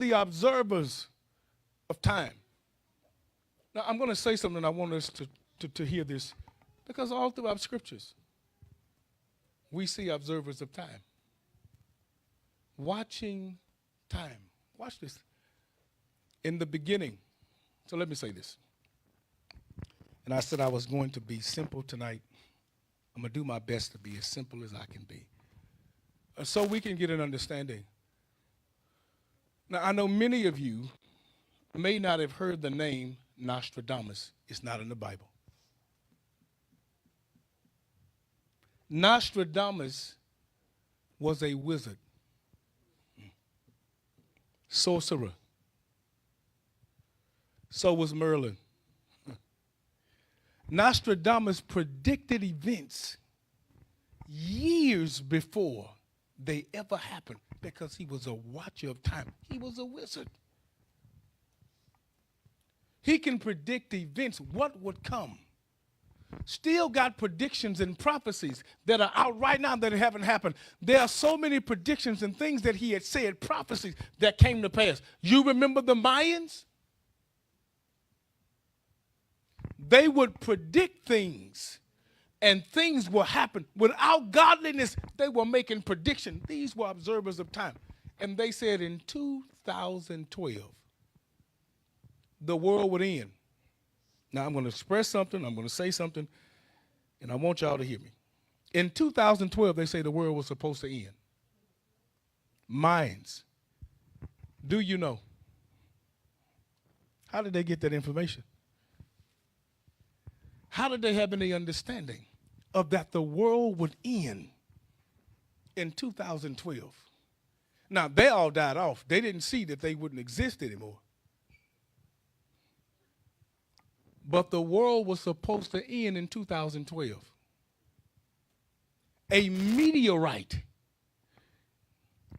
the observers of time. Now, I'm going to say something. I want us to hear this because all throughout scriptures, we see observers of time. Watching time. Watch this. In the beginning, so let me say this. And I said I was going to be simple tonight. I'm going to do my best to be as simple as I can be, so we can get an understanding. Now, I know many of you may not have heard the name Nostradamus. It's not in the Bible. Nostradamus was a wizard, sorcerer. So was Merlin. Nostradamus predicted events years before they ever happened because he was a watcher of time. He was a wizard. He can predict events, what would come. Still got predictions and prophecies that are out right now that haven't happened. There are so many predictions and things that he had said, prophecies that came to pass. You remember the Mayans? They would predict things, and things will happen. Without godliness, they were making predictions. These were observers of time. And they said in 2012, the world would end. Now, I'm going to express something, I'm going to say something, and I want y'all to hear me. In 2012, they say the world was supposed to end. Minds. Do you know? How did they get that information? How did they have any understanding of that the world would end in 2012? Now, they all died off. They didn't see that they wouldn't exist anymore. But the world was supposed to end in 2012. A meteorite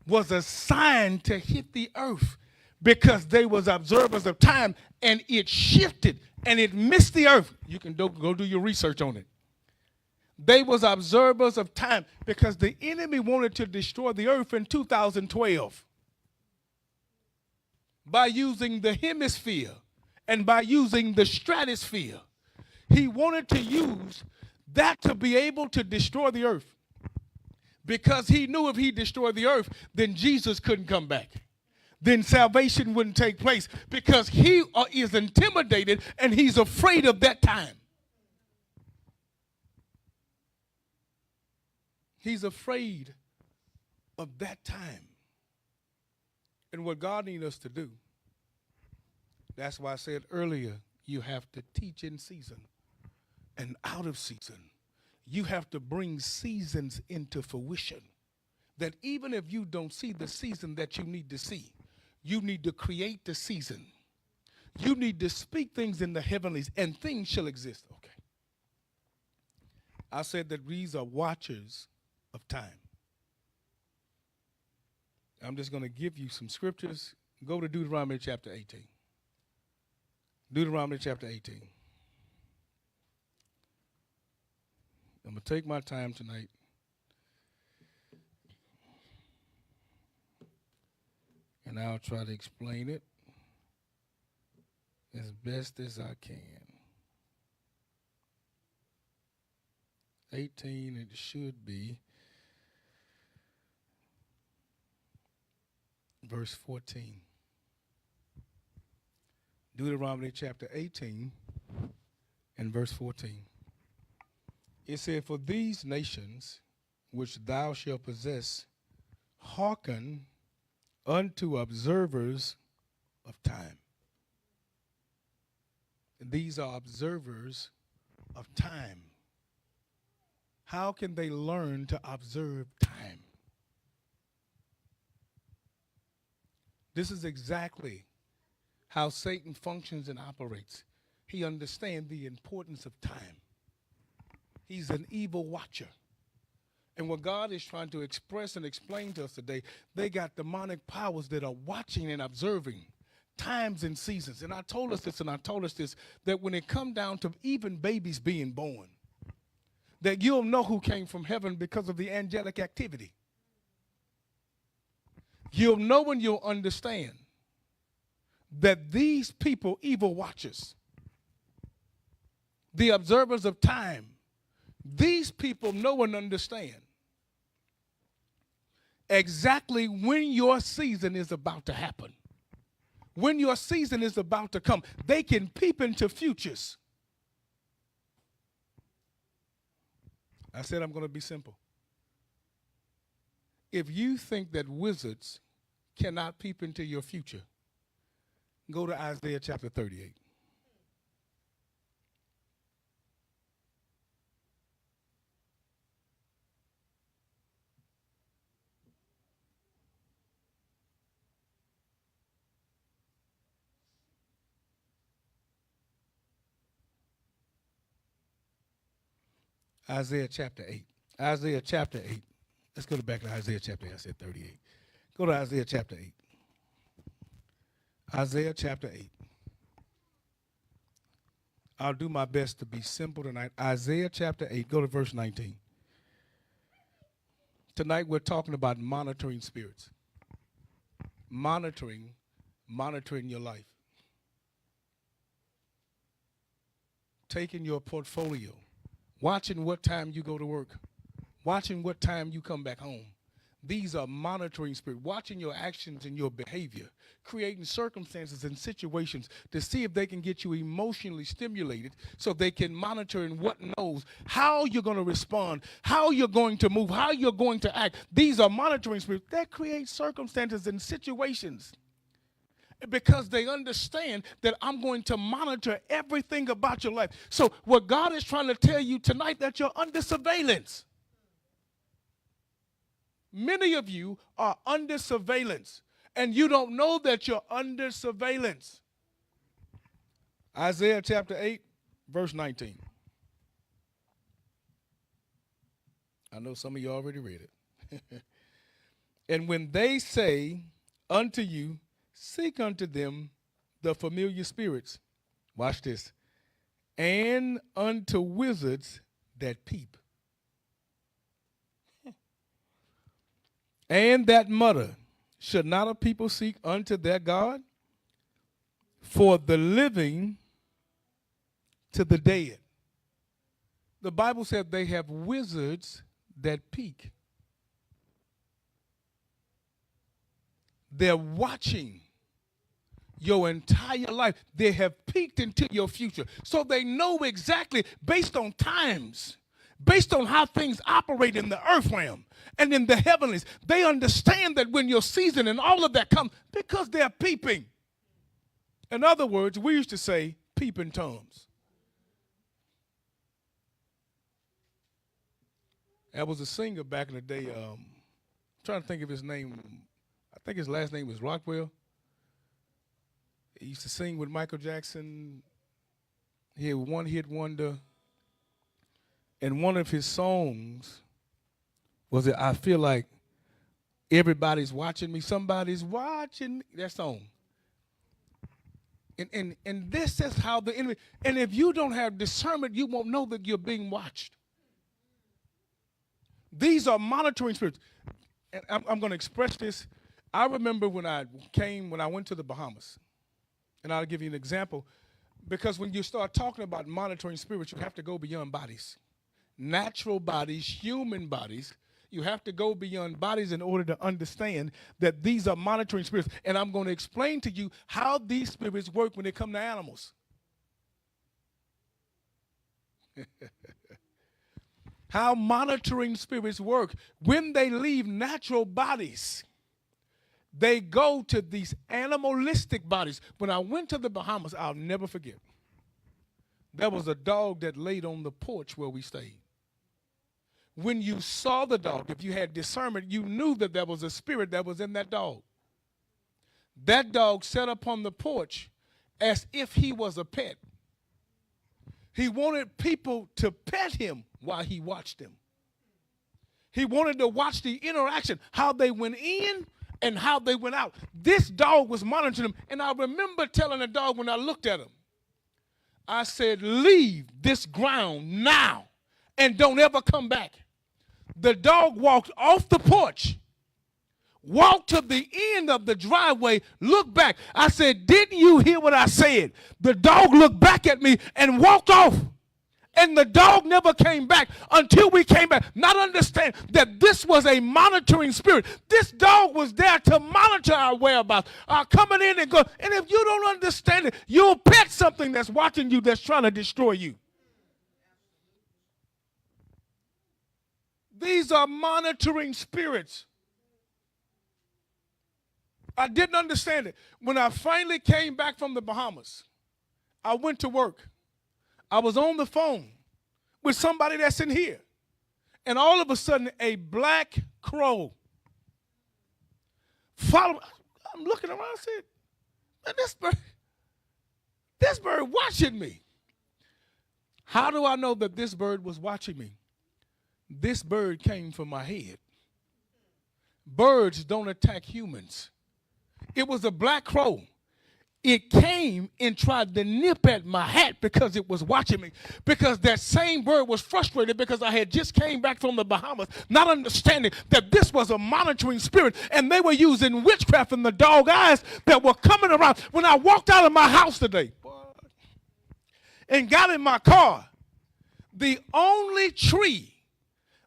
was assigned to hit the earth because they was observers of time, and it shifted and it missed the earth. You can go do your research on it. They was observers of time because the enemy wanted to destroy the earth in 2012 by using the hemisphere and by using the stratosphere. He wanted to use that to be able to destroy the earth because he knew if he destroyed the earth, then Jesus couldn't come back. Then salvation wouldn't take place because he is intimidated and he's afraid of that time. He's afraid of that time. And what God needs us to do, that's why I said earlier, you have to teach in season and out of season. You have to bring seasons into fruition. That even if you don't see the season that you need to see, you need to create the season. You need to speak things in the heavenlies, and things shall exist. Okay. I said that these are watchers of time. I'm just going to give you some scriptures. Go to Deuteronomy chapter 18. Deuteronomy chapter 18. I'm going to take my time tonight. And I'll try to explain it as best as I can. 18, it should be verse 14. Deuteronomy chapter 18 and verse 14. It said, for these nations which thou shalt possess, hearken unto observers of time. These are observers of time. How can they learn to observe time? This is exactly how Satan functions and operates. He understands the importance of time. He's an evil watcher. And what God is trying to express and explain to us today, they got demonic powers that are watching and observing times and seasons. And I told us this, that when it come down to even babies being born, that you'll know who came from heaven because of the angelic activity. You'll know and you'll understand that these people, evil watchers, the observers of time, these people know and understand exactly when your season is about to happen. When your season is about to come, they can peep into futures. I said I'm going to be simple. If you think that wizards cannot peep into your future, go to Isaiah chapter 38. Isaiah chapter 8. Isaiah chapter 8. Let's go back to Isaiah chapter 8. I said 38. Go to Isaiah chapter 8. Isaiah chapter 8. I'll do my best to be simple tonight. Isaiah chapter 8. Go to verse 19. Tonight we're talking about monitoring spirits. Monitoring your life. Taking your portfolio. Watching what time you go to work. Watching what time you come back home. These are monitoring spirits. Watching your actions and your behavior. Creating circumstances and situations to see if they can get you emotionally stimulated so they can monitor and what knows how you're going to respond, how you're going to move, how you're going to act. These are monitoring spirits that create circumstances and situations because they understand that I'm going to monitor everything about your life. So what God is trying to tell you tonight, that you're under surveillance. Many of you are under surveillance, and you don't know that you're under surveillance. Isaiah chapter 8, verse 19. I know some of you already read it. And when they say unto you, seek unto them the familiar spirits, watch this, and unto wizards that peep, and that mutter, should not a people seek unto their God? For the living to the dead. The Bible said they have wizards that peek. They're watching your entire life. They have peeked into your future. So they know exactly, based on times, based on how things operate in the earth realm and in the heavenlies, they understand that when your season and all of that comes, because they're peeping. In other words, we used to say, peeping Toms. There was a singer back in the day, I'm trying to think of his name. I think his last name was Rockwell. He used to sing with Michael Jackson. He had one hit wonder. And one of his songs was that I feel like everybody's watching me. Somebody's watching me. That song. And this is how the enemy, and if you don't have discernment, you won't know that you're being watched. These are monitoring spirits. And I'm going to express this. I remember when I went to the Bahamas, and I'll give you an example, because when you start talking about monitoring spirits, you have to go beyond bodies. Natural bodies, human bodies, you have to go beyond bodies in order to understand that these are monitoring spirits. And I'm going to explain to you how these spirits work when they come to animals. How monitoring spirits work. When they leave natural bodies, they go to these animalistic bodies. When I went to the Bahamas, I'll never forget. There was a dog that laid on the porch where we stayed. When you saw the dog, if you had discernment, you knew that there was a spirit that was in that dog. That dog sat upon the porch as if he was a pet. He wanted people to pet him while he watched them. He wanted to watch the interaction, how they went in and how they went out. This dog was monitoring him, and I remember telling the dog when I looked at him, I said, leave this ground now and don't ever come back. The dog walked off the porch, walked to the end of the driveway, looked back. I said, didn't you hear what I said? The dog looked back at me and walked off. And the dog never came back until we came back. Not understand that this was a monitoring spirit. This dog was there to monitor our whereabouts, coming in and going. And if you don't understand it, you'll pet something that's watching you, that's trying to destroy you. These are monitoring spirits. I didn't understand it. When I finally came back from the Bahamas, I went to work. I was on the phone with somebody that's in here. And all of a sudden, a black crow followed. I'm looking around and said, man, this bird watching me. How do I know that this bird was watching me? This bird came from my head. Birds don't attack humans. It was a black crow. It came and tried to nip at my hat because it was watching me. Because that same bird was frustrated because I had just came back from the Bahamas, not understanding that this was a monitoring spirit, and they were using witchcraft in the dog eyes that were coming around. When I walked out of my house today and got in my car, the only tree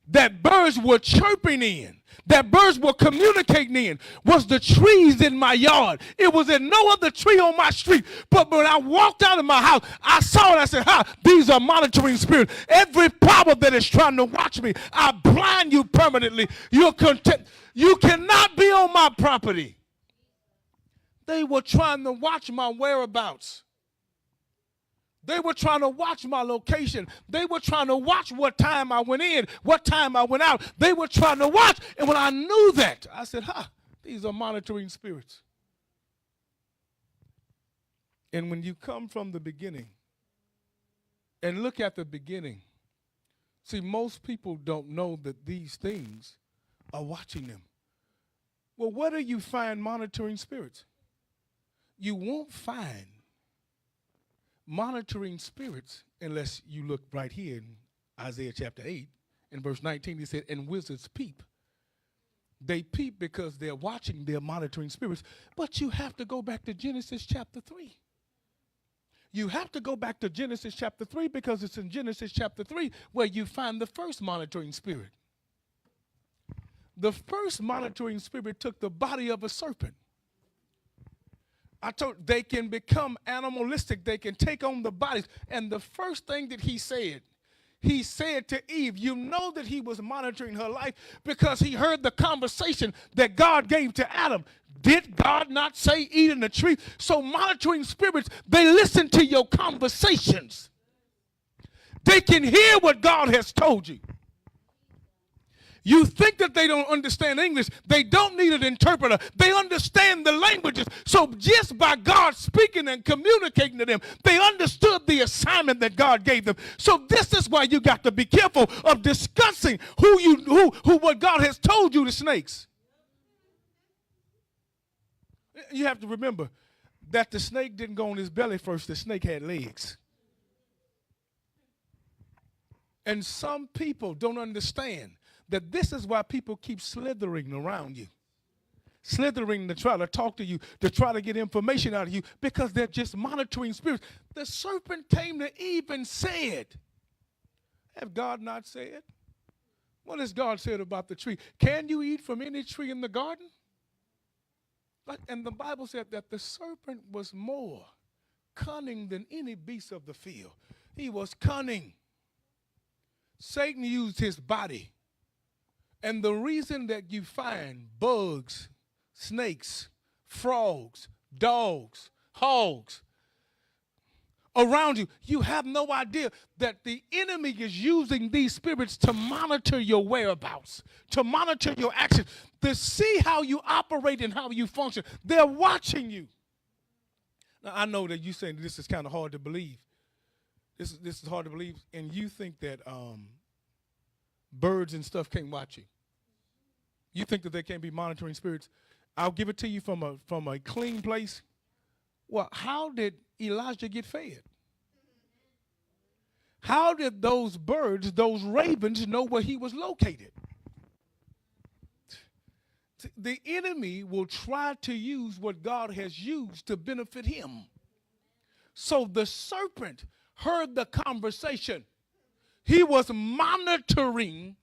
that birds were chirping in, that birds were communicating in, was the trees in my yard. It was in no other tree on my street. But when I walked out of my house, I saw it. I said, these are monitoring spirits. Every power that is trying to watch me, I blind you permanently. You cannot be on my property. They were trying to watch my whereabouts. They were trying to watch my location. They were trying to watch what time I went in, what time I went out. They were trying to watch. And when I knew that, I said, these are monitoring spirits. And when you come from the beginning and look at the beginning, see, most people don't know that these things are watching them. Well, where do you find monitoring spirits? You won't find monitoring spirits unless you look right here in Isaiah chapter 8 in verse 19. He said, and wizards peep. They peep because they're watching, they're monitoring spirits. But you have to go back to Genesis chapter 3. You have to go back to Genesis chapter 3 because it's in Genesis chapter 3 where you find the first monitoring spirit. The first monitoring spirit took the body of a serpent. I told they can become animalistic. They can take on the bodies. And the first thing that he said to Eve, you know that he was monitoring her life because he heard the conversation that God gave to Adam. Did God not say eat in the tree? So monitoring spirits, they listen to your conversations. They can hear what God has told you. You think that they don't understand English. They don't need an interpreter. They understand the languages. So just by God speaking and communicating to them, they understood the assignment that God gave them. So this is why you got to be careful of discussing what God has told you to snakes. You have to remember that the snake didn't go on his belly first. The snake had legs. And some people don't understand that this is why people keep slithering around you. Slithering to try to talk to you, to try to get information out of you, because they're just monitoring spirits. The serpent came to Eve and said, have God not said? What has God said about the tree? Can you eat from any tree in the garden? And the Bible said that the serpent was more cunning than any beast of the field. He was cunning. Satan used his body. And the reason that you find bugs, snakes, frogs, dogs, hogs around you, you have no idea that the enemy is using these spirits to monitor your whereabouts, to monitor your actions, to see how you operate and how you function. They're watching you. Now, I know that you're saying this is kind of hard to believe. This is hard to believe, and you think that birds and stuff can't watch you. You think that they can't be monitoring spirits. I'll give it to you from a clean place. Well, how did Elijah get fed? How did those birds, those ravens, know where he was located? The enemy will try to use what God has used to benefit him. So the serpent heard the conversation. He was monitoring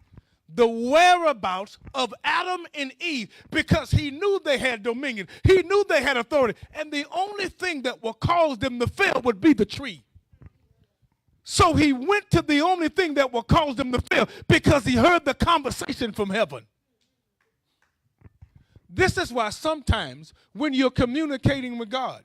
the whereabouts of Adam and Eve because he knew they had dominion. He knew they had authority. And the only thing that will cause them to fail would be the tree. So he went to the only thing that will cause them to fail because he heard the conversation from heaven. This is why sometimes when you're communicating with God,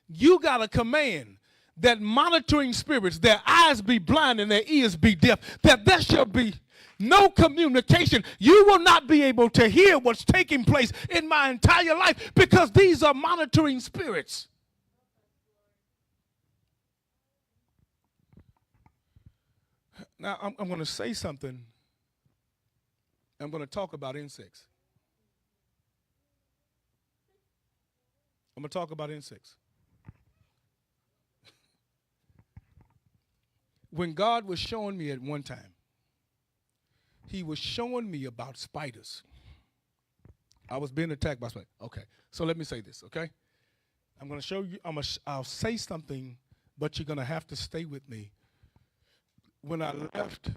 you got to command that monitoring spirits, their eyes be blind and their ears be deaf, that there shall be no communication. You will not be able to hear what's taking place in my entire life because these are monitoring spirits. Now, I'm going to say something. I'm going to talk about insects. I'm going to talk about insects. When God was showing me at one time, he was showing me about spiders. I was being attacked by spiders. Okay, so let me say this, okay? I'm going to show you, I'll say something, but you're going to have to stay with me. When I left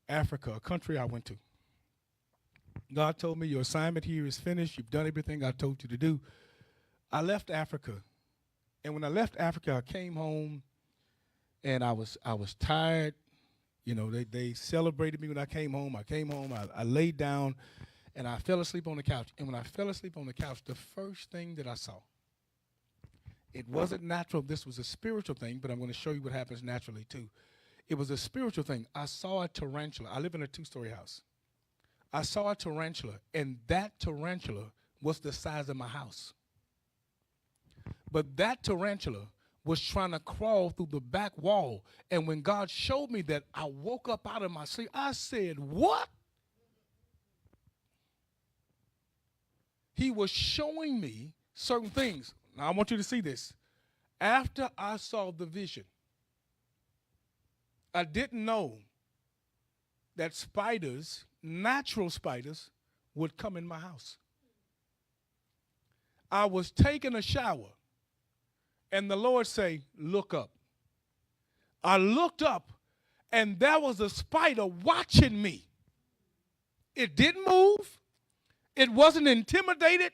Africa, a country I went to, God told me your assignment here is finished. You've done everything I told you to do. I left Africa, and when I left Africa, I came home, and I was tired. You know, they celebrated me when I came home. I laid down, and I fell asleep on the couch. And when I fell asleep on the couch, the first thing that I saw, it wasn't natural. This was a spiritual thing, but I'm going to show you what happens naturally too. It was a spiritual thing. I saw a tarantula. I live in a 2-story house. I saw a tarantula, and that tarantula was the size of my house. But that tarantula was trying to crawl through the back wall. And when God showed me that, I woke up out of my sleep. I said, what? He was showing me certain things. Now, I want you to see this. After I saw the vision, I didn't know that spiders, natural spiders, would come in my house. I was taking a shower, and the Lord say, look up. I looked up, and there was a spider watching me. It didn't move. It wasn't intimidated.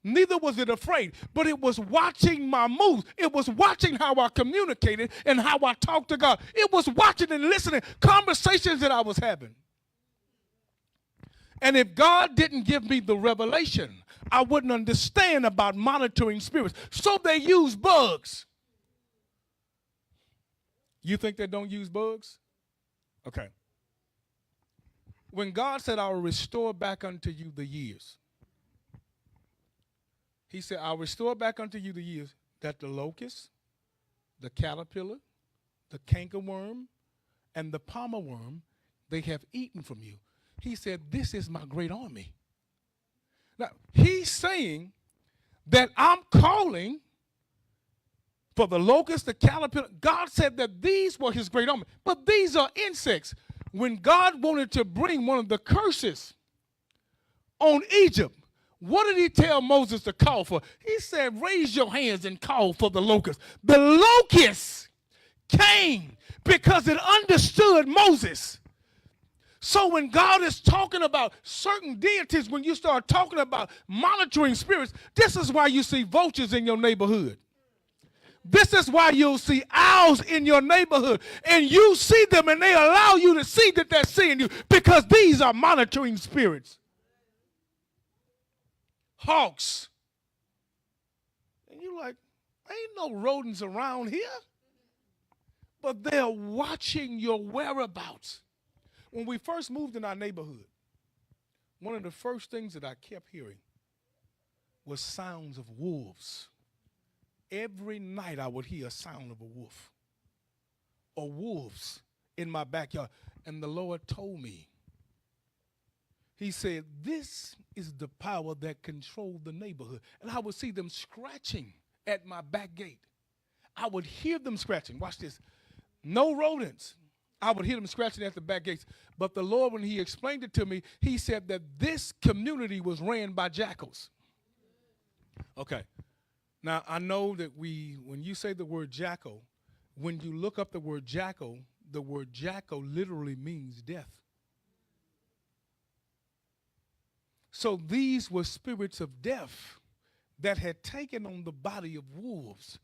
Neither was it afraid, but it was watching my moves. It was watching how I communicated and how I talked to God. It was watching and listening conversations that I was having. And if God didn't give me the revelation, I wouldn't understand about monitoring spirits. So they use bugs. You think they don't use bugs? Okay. When God said, I will restore back unto you the years, he said, I'll restore back unto you the years that the locust, the caterpillar, the cankerworm, and the palmer worm, they have eaten from you. He said, this is my great army. Now, he's saying that I'm calling for the locust, the caterpillar. God said that these were his great army. But these are insects. When God wanted to bring one of the curses on Egypt, what did he tell Moses to call for? He said, raise your hands and call for the locust. The locust came because it understood Moses. So when God is talking about certain deities, when you start talking about monitoring spirits, this is why you see vultures in your neighborhood. This is why you'll see owls in your neighborhood. And you see them and they allow you to see that they're seeing you because these are monitoring spirits. Hawks. And you're like, ain't no rodents around here. But they're watching your whereabouts. When we first moved in our neighborhood, one of the first things that I kept hearing was sounds of wolves. Every night I would hear a sound of a wolf or wolves in my backyard. And the Lord told me, he said, this is the power that controlled the neighborhood. And I would see them scratching at my back gate. I would hear them scratching. Watch this. No rodents. I would hear them scratching at the back gates. But the Lord, when he explained it to me, he said that this community was ran by jackals. Okay. Now, I know that when you say the word jackal, when you look up the word jackal literally means death. So these were spirits of death that had taken on the body of wolves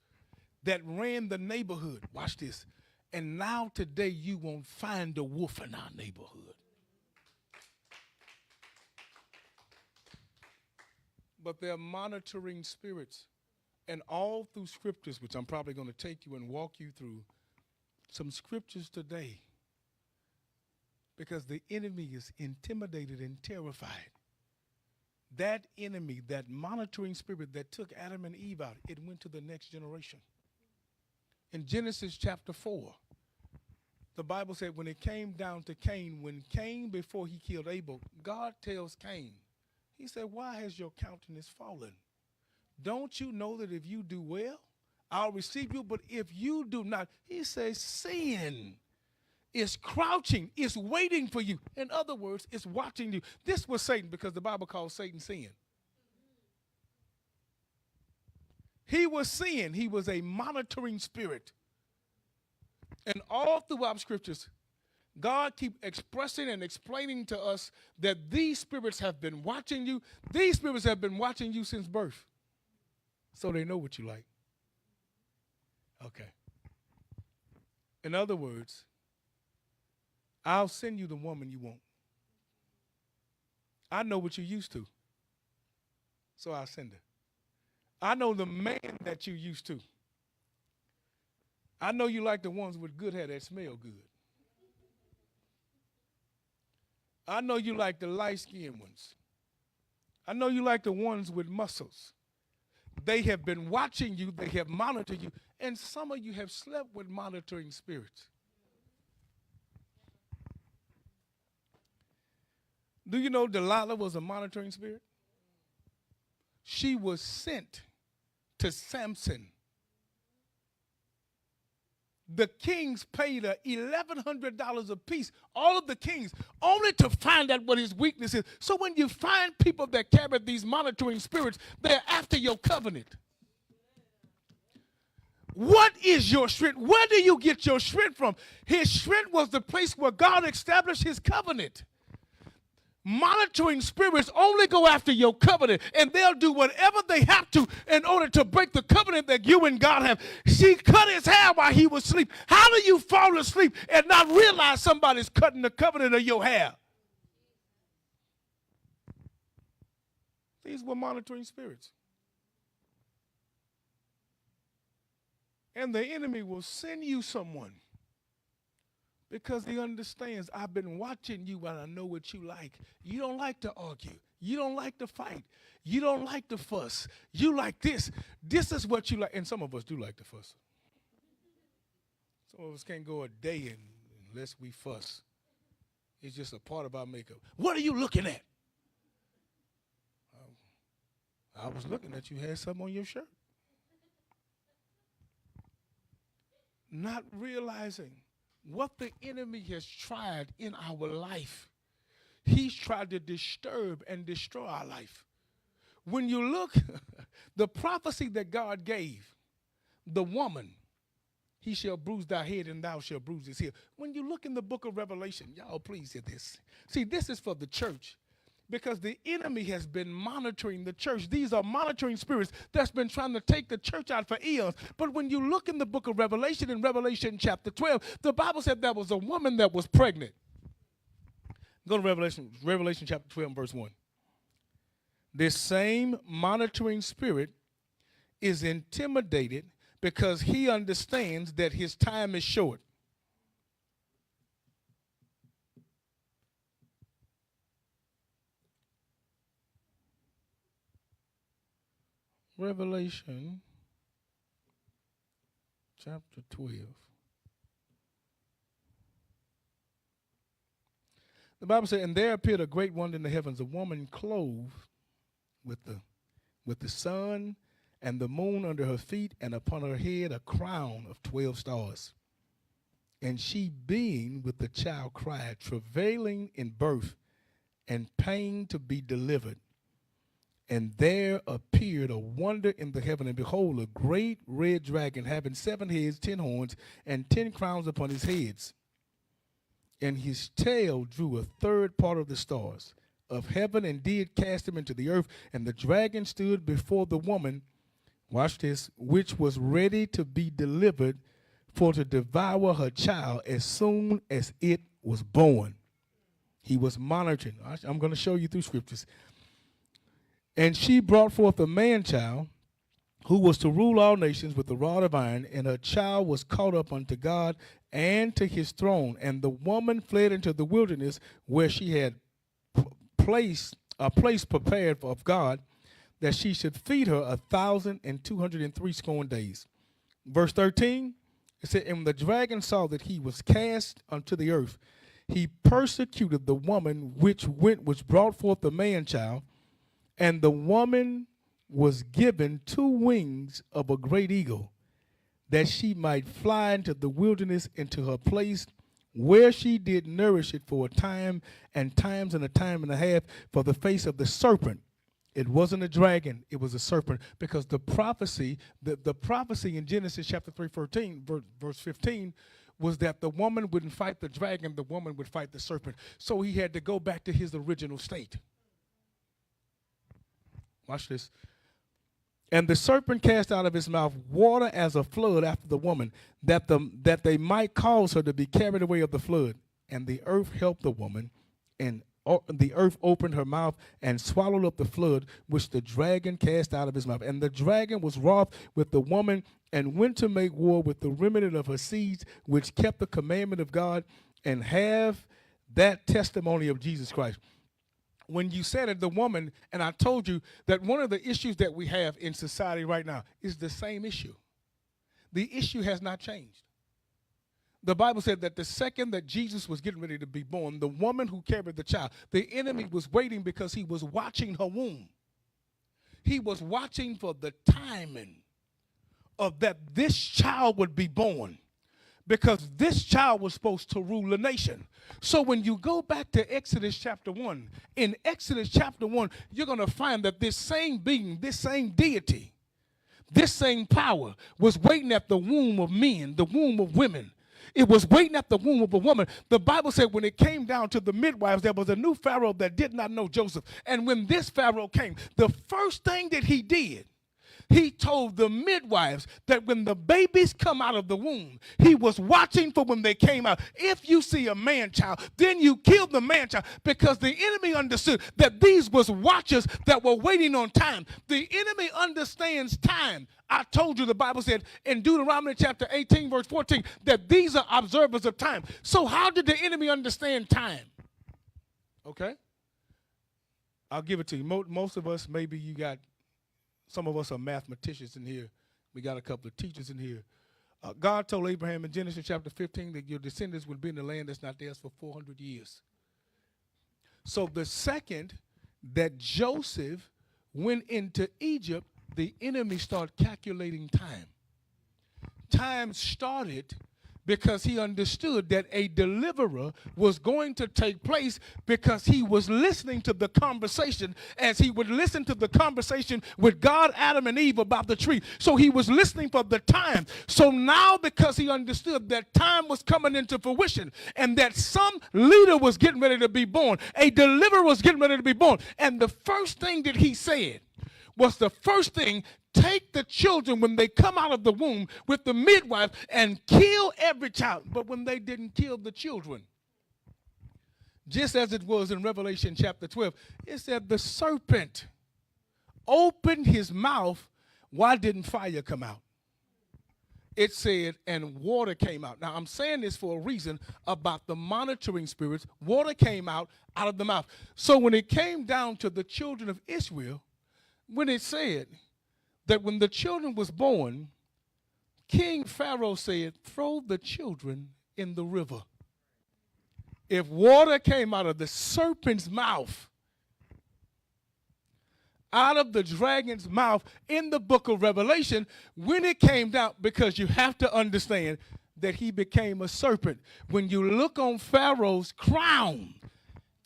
that ran the neighborhood. Watch this. And now today you won't find a wolf in our neighborhood. But they're monitoring spirits. And all through scriptures, which I'm probably going to take you and walk you through some scriptures today, because the enemy is intimidated and terrified. That enemy, that monitoring spirit that took Adam and Eve out, it went to the next generation. In Genesis chapter 4, the Bible said when it came down to Cain, when Cain, before he killed Abel, God tells Cain, he said, why has your countenance fallen? Don't you know that if you do well, I'll receive you? But if you do not, he says, sin is crouching, it's waiting for you. In other words, it's watching you. This was Satan, because the Bible calls Satan sin. He was sin. He was a monitoring spirit. And all throughout scriptures, God keeps expressing and explaining to us that these spirits have been watching you. These spirits have been watching you since birth. So they know what you like. Okay. In other words, I'll send you the woman you want. I know what you're used to, so I'll send her. I know the man that you're used to. I know you like the ones with good hair that smell good. I know you like the light-skinned ones. I know you like the ones with muscles. They have been watching you. They have monitored you. And some of you have slept with monitoring spirits. Do you know Delilah was a monitoring spirit? She was sent to Samson. The kings paid her $1,100 apiece, all of the kings, only to find out what his weakness is. So when you find people that carry these monitoring spirits, they're after your covenant. What is your strength? Where do you get your strength from? His strength was the place where God established his covenant. Monitoring spirits only go after your covenant, and they'll do whatever they have to in order to break the covenant that you and God have. She cut his hair while he was asleep. How do you fall asleep and not realize somebody's cutting the covenant of your hair? These were monitoring spirits. And the enemy will send you someone because he understands, I've been watching you and I know what you like. You don't like to argue. You don't like to fight. You don't like to fuss. You like this. This is what you like. And some of us do like to fuss. Some of us can't go a day unless we fuss. It's just a part of our makeup. What are you looking at? I was looking at you had something on your shirt. Not realizing what the enemy has tried in our life. He's tried to disturb and destroy our life. When you look, the prophecy that God gave, the woman, he shall bruise thy head and thou shalt bruise his heel. When you look in the book of Revelation, y'all please hear this. See, this is for the church because the enemy has been monitoring the church. These are monitoring spirits that's been trying to take the church out for eons. But when you look in the book of Revelation, in Revelation chapter 12, the Bible said there was a woman that was pregnant. Go to Revelation chapter 12, verse 1. This same monitoring spirit is intimidated because he understands that his time is short. Revelation chapter 12. The Bible said, and there appeared a great wonder in the heavens, a woman clothed with the sun and the moon under her feet, and upon her head a crown of 12 stars. And she, being with the child, cried, travailing in birth, and pain to be delivered. And there appeared a wonder in the heaven, and behold, a great red dragon, having 7 heads, 10 horns, and 10 crowns upon his heads. And his tail drew a third part of the stars of heaven, and did cast them into the earth. And the dragon stood before the woman, watch this, which was ready to be delivered, for to devour her child as soon as it was born. He was monitoring. I'm going to show you through scriptures. And she brought forth a man-child, who was to rule all nations with a rod of iron, and her child was caught up unto God and to his throne. And the woman fled into the wilderness, where she had a place prepared of God, that she should feed her 1,260 days. Verse 13, it said, and when the dragon saw that he was cast unto the earth, he persecuted the woman which brought forth the man-child. And the woman was given 2 wings of a great eagle, that she might fly into the wilderness, into her place, where she did nourish it for a time, and times and a time and a half, for the face of the serpent. It wasn't a dragon, it was a serpent, because the prophecy in Genesis chapter 3, verse 15, was that the woman wouldn't fight the dragon, the woman would fight the serpent. So he had to go back to his original state. Watch this. And the serpent cast out of his mouth water as a flood after the woman, that they might cause her to be carried away of the flood. And the earth helped the woman, and the earth opened her mouth and swallowed up the flood which the dragon cast out of his mouth. And the dragon was wroth with the woman, and went to make war with the remnant of her seeds, which kept the commandment of God, and have that testimony of Jesus Christ. When you said it, the woman, and I told you that one of the issues that we have in society right now is the same issue. The issue has not changed. The Bible said that the second that Jesus was getting ready to be born, the woman who carried the child, the enemy was waiting because he was watching her womb. He was watching for the timing of that this child would be born, because this child was supposed to rule the nation. So when you go back to Exodus chapter 1, in Exodus chapter 1, you're going to find that this same being, this same deity, this same power was waiting at the womb of men, the womb of women. It was waiting at the womb of a woman. The Bible said when it came down to the midwives, there was a new Pharaoh that did not know Joseph. And when this Pharaoh came, the first thing that he did, he told the midwives that when the babies come out of the womb, he was watching for when they came out. If you see a man-child, then you kill the man-child, because the enemy understood that these was watchers that were waiting on time. The enemy understands time. I told you the Bible said in Deuteronomy chapter 18, verse 14, that these are observers of time. So how did the enemy understand time? Okay? I'll give it to you. Most of us, maybe you got, some of us are mathematicians in here. We got a couple of teachers in here. God told Abraham in Genesis chapter 15 that your descendants would be in the land that's not theirs for 400 years. So the second that Joseph went into Egypt, the enemy started calculating time. Time started because he understood that a deliverer was going to take place, because he was listening to the conversation as he would listen to the conversation with God, Adam, and Eve about the tree. So he was listening for the time. So now, because he understood that time was coming into fruition and that some leader was getting ready to be born, a deliverer was getting ready to be born, and the first thing that he said was the first thing: take the children when they come out of the womb with the midwife and kill every child. But when they didn't kill the children, just as it was in Revelation chapter 12, it said the serpent opened his mouth. Why didn't fire come out? It said, and water came out. Now, I'm saying this for a reason about the monitoring spirits. Water came out of the mouth. So when it came down to the children of Israel, when it said that when the children was born, King Pharaoh said, throw the children in the river. If water came out of the serpent's mouth, out of the dragon's mouth in the book of Revelation, when it came down, because you have to understand, that he became a serpent. When you look on Pharaoh's crown,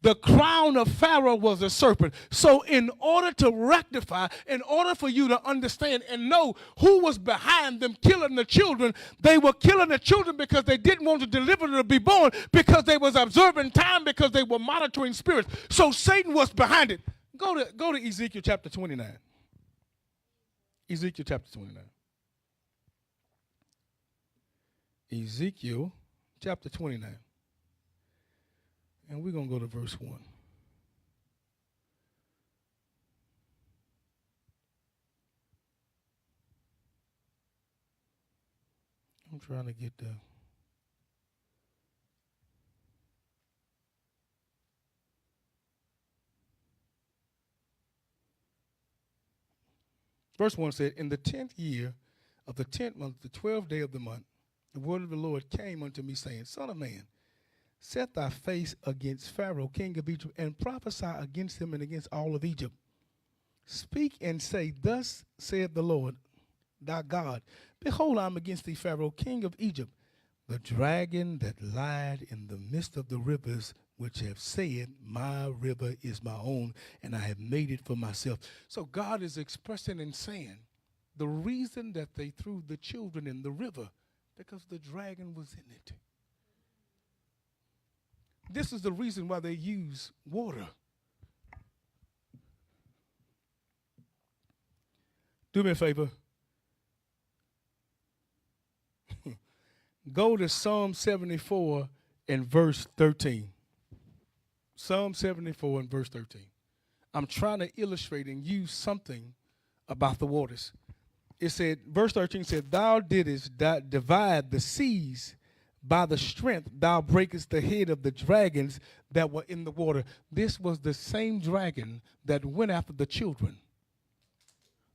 the crown of Pharaoh was a serpent. So in order to rectify, in order for you to understand and know who was behind them killing the children, they were killing the children because they didn't want to deliver them to be born, because they was observing time, because they were monitoring spirits. So Satan was behind it. Go to Ezekiel chapter 29. Ezekiel chapter 29. Ezekiel chapter 29. And we're going to go to verse 1. I'm trying to get the... Verse 1 said, in the 10th year of the 10th month, the 12th day of the month, the word of the Lord came unto me, saying, Son of man, set thy face against Pharaoh, king of Egypt, and prophesy against him and against all of Egypt. Speak and say, Thus saith the Lord thy God, Behold, I am against thee, Pharaoh, king of Egypt, the dragon that lied in the midst of the rivers, which have said, My river is my own, and I have made it for myself. So God is expressing and saying the reason that they threw the children in the river, because the dragon was in it. This is the reason why they use water. Do me a favor. Go to Psalm 74 and verse 13. Psalm 74 and verse 13. I'm trying to illustrate and use something about the waters. It said, verse 13 said, Thou didst divide the seas by the strength, thou breakest the head of the dragons that were in the water. This was the same dragon that went after the children.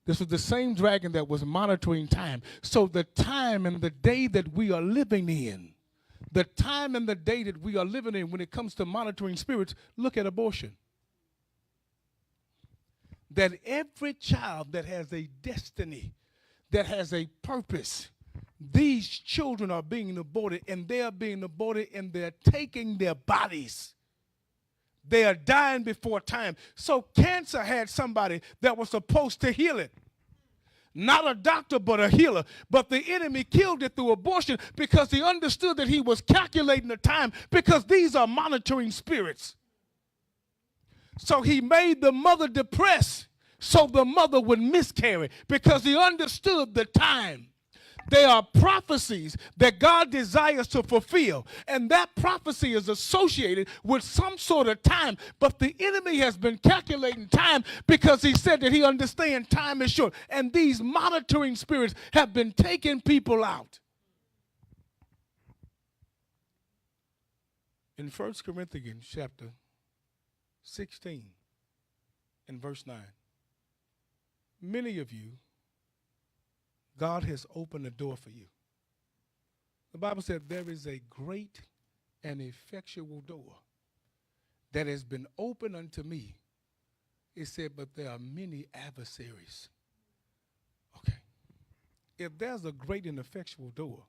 This was the same dragon that was monitoring time. So the time and the day that we are living in, the time and the day that we are living in when it comes to monitoring spirits, look at abortion. That every child that has a destiny, that has a purpose, these children are being aborted, and they are being aborted, and they're taking their bodies. They are dying before time. So cancer had somebody that was supposed to heal it. Not a doctor, but a healer. But the enemy killed it through abortion because he understood that he was calculating the time, because these are monitoring spirits. So he made the mother depressed so the mother would miscarry, because he understood the time. They are prophecies that God desires to fulfill, and that prophecy is associated with some sort of time. But the enemy has been calculating time because he said that he understands time is short, and these monitoring spirits have been taking people out. In 1 Corinthians chapter 16 and verse 9, many of you, God has opened a door for you. The Bible said there is a great and effectual door that has been opened unto me. It said, but there are many adversaries. Okay. If there's a great and effectual door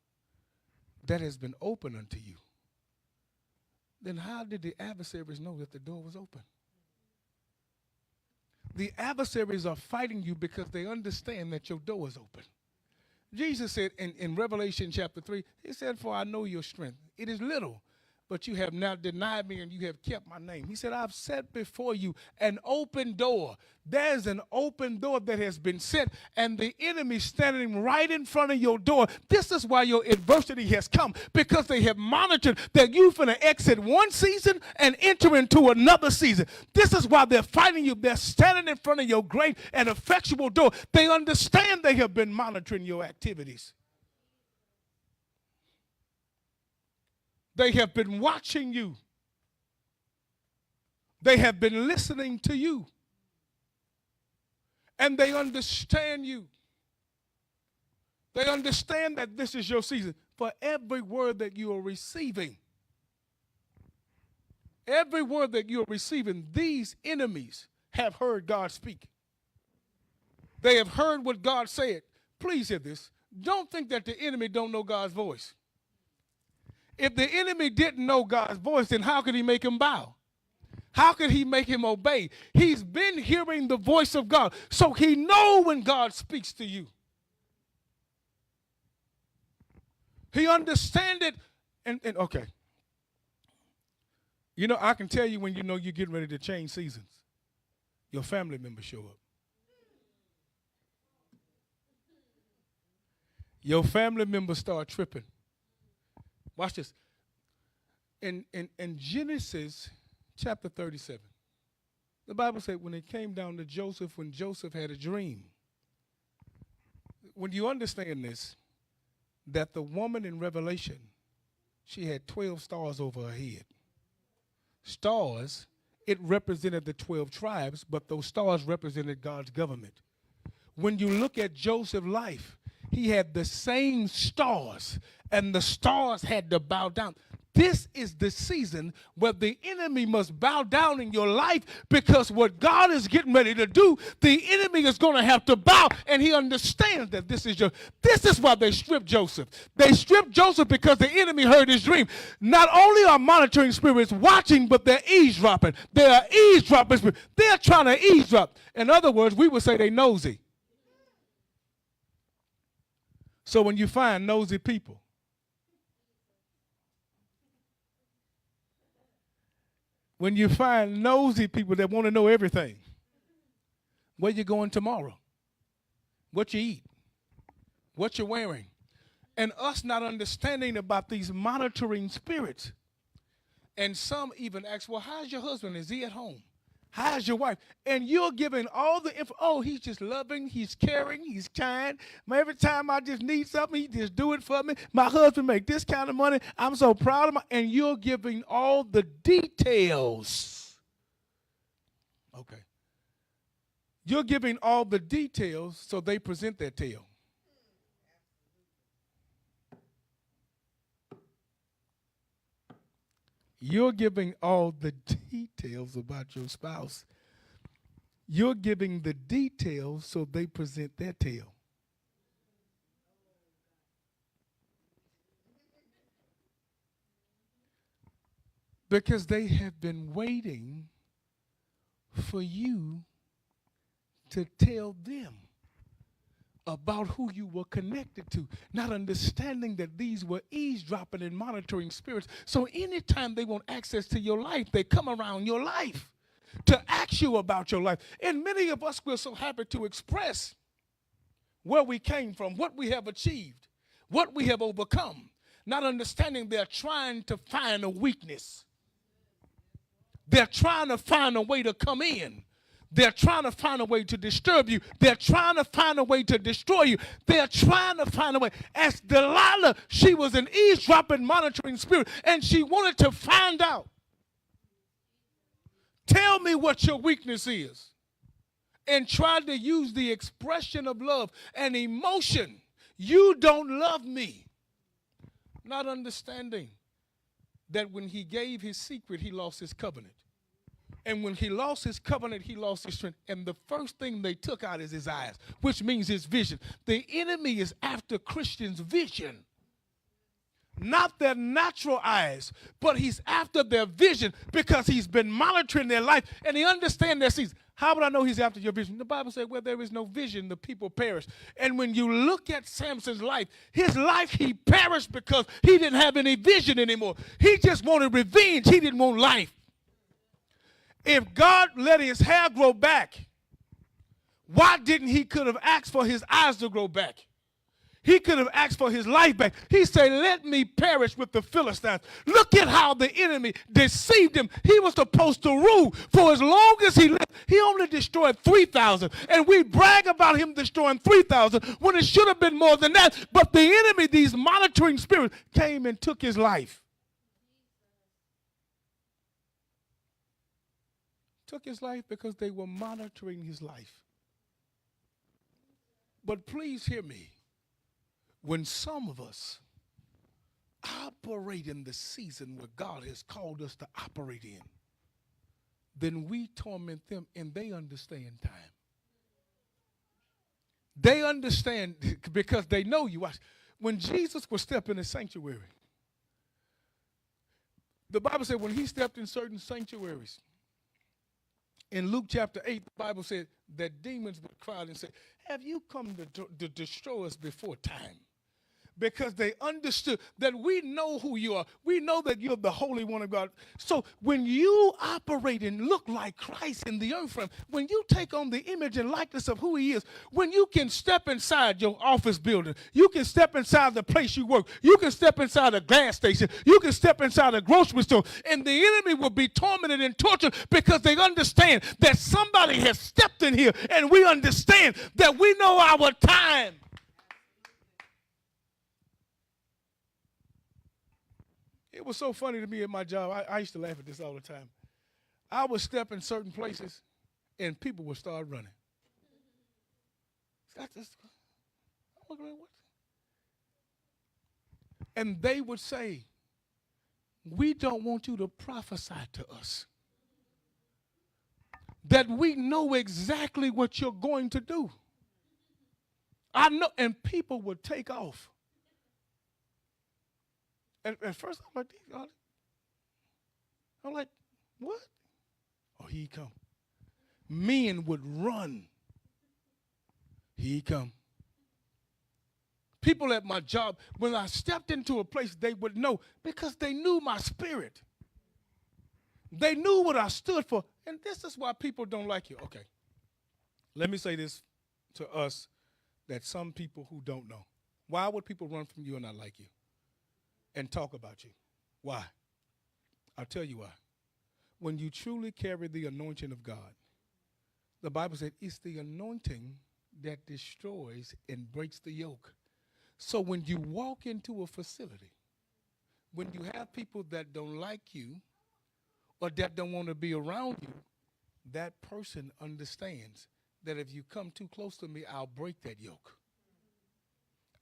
that has been opened unto you, then how did the adversaries know that the door was open? The adversaries are fighting you because they understand that your door is open. Jesus said in Revelation chapter 3, he said, For I know your strength. It is little, but you have not denied me and you have kept my name. He said, I've set before you an open door. There's an open door that has been set, and the enemy standing right in front of your door. This is why your adversity has come, because they have monitored that you're going to exit one season and enter into another season. This is why they're fighting you. They're standing in front of your great and effectual door. They understand they have been monitoring your activities. They have been watching you. They have been listening to you. And they understand you. They understand that this is your season. For every word that you are receiving, every word that you are receiving, these enemies have heard God speak. They have heard what God said. Please hear this. Don't think that the enemy don't know God's voice. If the enemy didn't know God's voice, then how could he make him bow? How could he make him obey? He's been hearing the voice of God, so he knows when God speaks to you. He understands it, and okay. You know, I can tell you when you know you're getting ready to change seasons. Your family members show up. Your family members start tripping. Watch this. In Genesis chapter 37, the Bible said when it came down to Joseph, when Joseph had a dream. When you understand this, that the woman in Revelation, she had 12 stars over her head. Stars, it represented the 12 tribes, but those stars represented God's government. When you look at Joseph's life, he had the same stars, and the stars had to bow down. This is the season where the enemy must bow down in your life, because what God is getting ready to do, the enemy is going to have to bow, and he understands that this is why they stripped Joseph. They stripped Joseph because the enemy heard his dream. Not only are monitoring spirits watching, but they're eavesdropping. They are eavesdropping spirits. They're trying to eavesdrop. In other words, we would say they nosy. So when you find nosy people, when you find nosy people that want to know everything, where you going tomorrow, what you eat, what you're wearing, and us not understanding about these monitoring spirits. And some even ask, well, how's your husband? Is he at home? How's your wife? And you're giving all the info. Oh, he's just loving, he's caring, he's kind. Every time I just need something, he just do it for me. My husband make this kind of money. I'm so proud of him. And you're giving all the details. Okay. You're giving all the details so they present their tale. You're giving all the details about your spouse. You're giving the details so they present their tale. Because they have been waiting for you to tell them about who you were connected to, not understanding that these were eavesdropping and monitoring spirits. So anytime they want access to your life, they come around your life to ask you about your life. And many of us, we're so happy to express where we came from, what we have achieved, what we have overcome, not understanding they're trying to find a weakness. They're trying to find a way to come in. They're trying to find a way to disturb you. They're trying to find a way to destroy you. They're trying to find a way. As Delilah, she was an eavesdropping, monitoring spirit, and she wanted to find out. Tell me what your weakness is. And tried to use the expression of love and emotion. You don't love me. Not understanding that when he gave his secret, he lost his covenant. And when he lost his covenant, he lost his strength. And the first thing they took out is his eyes, which means his vision. The enemy is after Christians' vision. Not their natural eyes, but he's after their vision, because he's been monitoring their life and he understands their seasons. How would I know he's after your vision? The Bible said, where there is no vision, the people perish. And when you look at Samson's life, his life, he perished because he didn't have any vision anymore. He just wanted revenge. He didn't want life. If God let his hair grow back, why didn't he could have asked for his eyes to grow back? He could have asked for his life back. He said, let me perish with the Philistines. Look at how the enemy deceived him. He was supposed to rule for as long as he lived. He only destroyed 3,000. And we brag about him destroying 3,000 when it should have been more than that. But the enemy, these monitoring spirits, came and took his life. Took his life because they were monitoring his life. But please hear me. When some of us operate in the season where God has called us to operate in, then we torment them, and they understand time. They understand because they know you. When Jesus was stepping in the sanctuary, The Bible said when he stepped in certain sanctuaries, in Luke chapter 8, the Bible said that demons would cry out and say, have you come to destroy us before time? Because they understood that we know who you are. We know that you're the Holy One of God. So when you operate and look like Christ in the earth realm, when you take on the image and likeness of who he is, when you can step inside your office building, you can step inside the place you work, you can step inside a gas station, you can step inside a grocery store, and the enemy will be tormented and tortured because they understand that somebody has stepped in here, and we understand that we know our time. It was so funny to me at my job. I used to laugh at this all the time. I would step in certain places, and people would start running. And they would say, we don't want you to prophesy to us. That we know exactly what you're going to do. I know, and people would take off. At first, I'm like, what? Oh, he come. Men would run. He come. People at my job, when I stepped into a place, they would know because they knew my spirit. They knew what I stood for. And this is why people don't like you. Okay. Let me say this to us that some people who don't know. Why would people run from you and not like you? And talk about you. Why? I'll tell you why. When you truly carry the anointing of God, the Bible said it's the anointing that destroys and breaks the yoke. So when you walk into a facility, when you have people that don't like you or that don't want to be around you, that person understands that if you come too close to me, I'll break that yoke.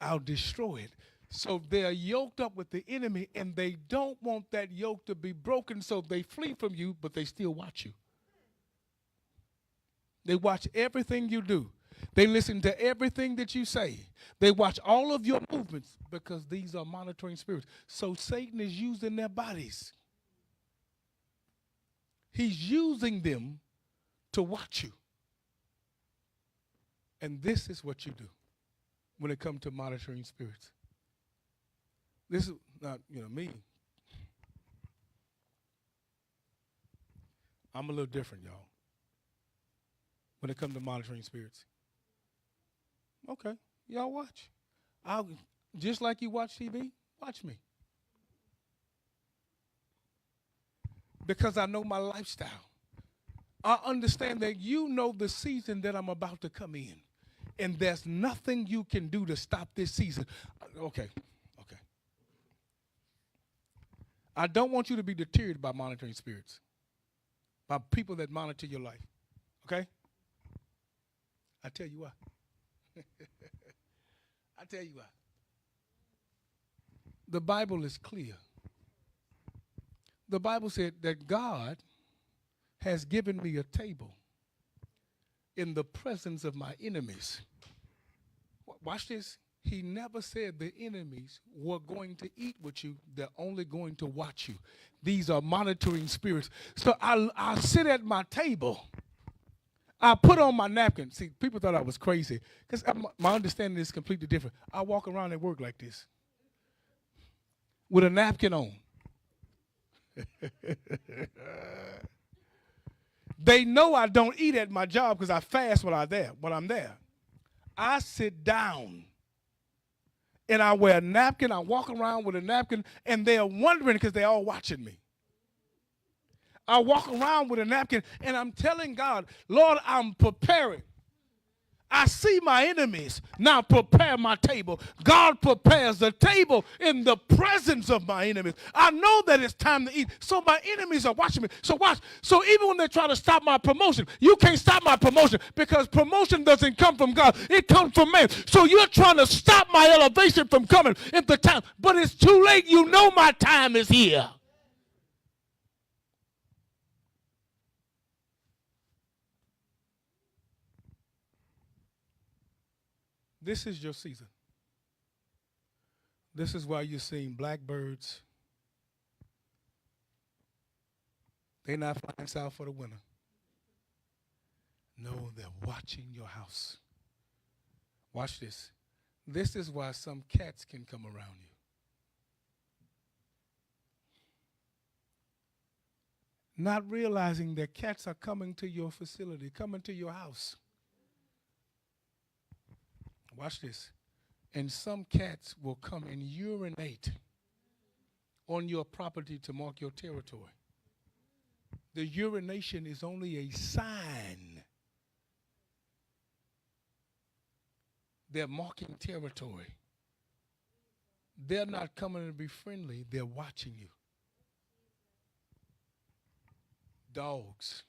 I'll destroy it. So they're yoked up with the enemy, and they don't want that yoke to be broken, so they flee from you, but they still watch you. They watch everything you do. They listen to everything that you say. They watch all of your movements because these are monitoring spirits. So Satan is using their bodies. He's using them to watch you. And this is what you do when it comes to monitoring spirits. This is not, me. I'm a little different, y'all, when it comes to monitoring spirits. Okay, y'all watch. Just like you watch TV, watch me. Because I know my lifestyle. I understand that you know the season that I'm about to come in. And there's nothing you can do to stop this season. Okay. I don't want you to be deterred by monitoring spirits, by people that monitor your life. Okay? I tell you why. I tell you why. The Bible is clear. The Bible said that God has given me a table in the presence of my enemies. Watch this. He never said the enemies were going to eat with you. They're only going to watch you. These are monitoring spirits. So I sit at my table. I put on my napkin. See, people thought I was crazy because my understanding is completely different. I walk around at work like this with a napkin on. They know I don't eat at my job because I fast when I'm there. I sit down. And I wear a napkin, I walk around with a napkin, and they're wondering because they're all watching me. I walk around with a napkin, and I'm telling God, Lord, I'm preparing. I see my enemies. Now prepare my table. God prepares the table in the presence of my enemies. I know that it's time to eat. So my enemies are watching me. So watch. So even when they try to stop my promotion, you can't stop my promotion because promotion doesn't come from God. It comes from man. So you're trying to stop my elevation from coming at the time. But it's too late. You know my time is here. This is your season. This is why you're seeing blackbirds They're not flying south for the winter. No, they're watching your house. Watch this. This is why some cats can come around you. Not realizing that cats are coming to your facility, coming to your house. Watch this. And some cats will come and urinate on your property to mark your territory. The urination is only a sign they're marking territory. They're not coming to be friendly, they're watching you. Dogs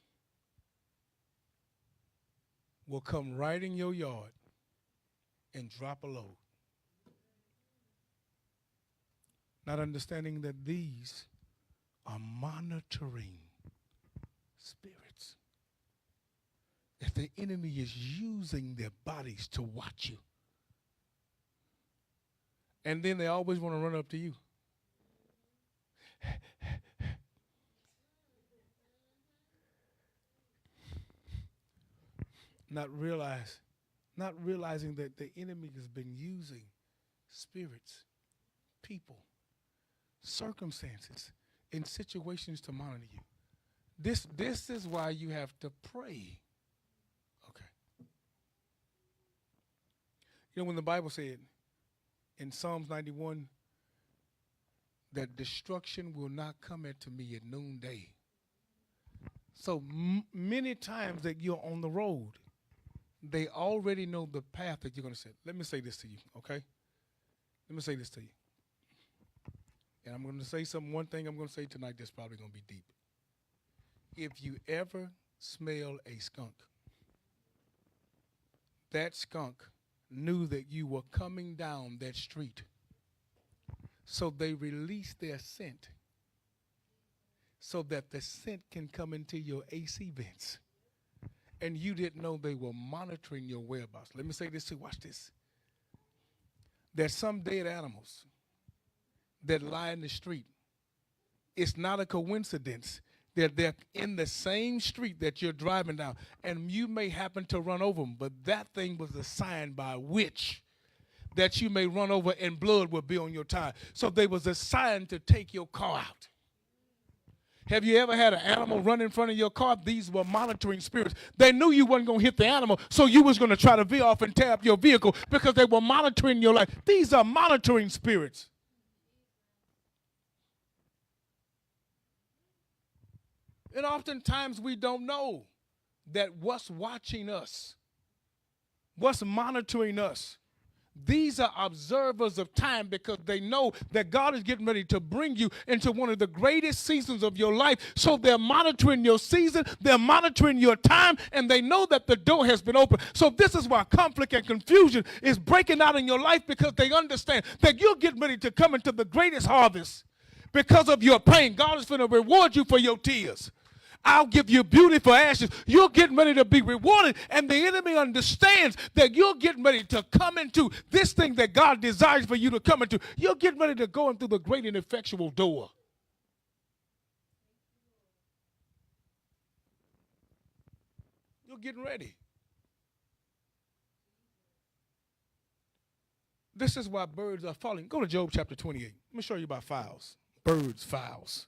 will come right in your yard and drop a load. Not understanding that these are monitoring spirits. That the enemy is using their bodies to watch you. And then they always want to run up to you. Not realizing that the enemy has been using spirits, people, circumstances, in situations to monitor you. This is why you have to pray. Okay. You know, when the Bible said in Psalms 91 that destruction will not come into me at noonday. So many times that you're on the road, they already know the path that you're going to take. Let me say this to you, okay? Let me say this to you. And I'm going to say one thing I'm going to say tonight that's probably going to be deep. If you ever smell a skunk, that skunk knew that you were coming down that street. So they release their scent so that the scent can come into your AC vents. And you didn't know they were monitoring your whereabouts. Let me say this too. Watch this. There's some dead animals that lie in the street. It's not a coincidence that they're in the same street that you're driving down. And you may happen to run over them, but that thing was a sign by which that you may run over and blood will be on your tire. So there was a sign to take your car out. Have you ever had an animal run in front of your car? These were monitoring spirits. They knew you wasn't going to hit the animal, so you was going to try to veer off and tear up your vehicle because they were monitoring your life. These are monitoring spirits. And oftentimes we don't know that what's watching us, what's monitoring us, these are observers of time because they know that God is getting ready to bring you into one of the greatest seasons of your life. So they're monitoring your season, they're monitoring your time, and they know that the door has been opened. So this is why conflict and confusion is breaking out in your life, because they understand that you're getting ready to come into the greatest harvest because of your pain. God is going to reward you for your tears. I'll give you beauty for ashes. You're getting ready to be rewarded, and the enemy understands that you're getting ready to come into this thing that God desires for you to come into. You're getting ready to go into the great and effectual door. You're getting ready. This is why birds are falling. Go to Job chapter 28. Let me show you about fowls. Birds, fowls.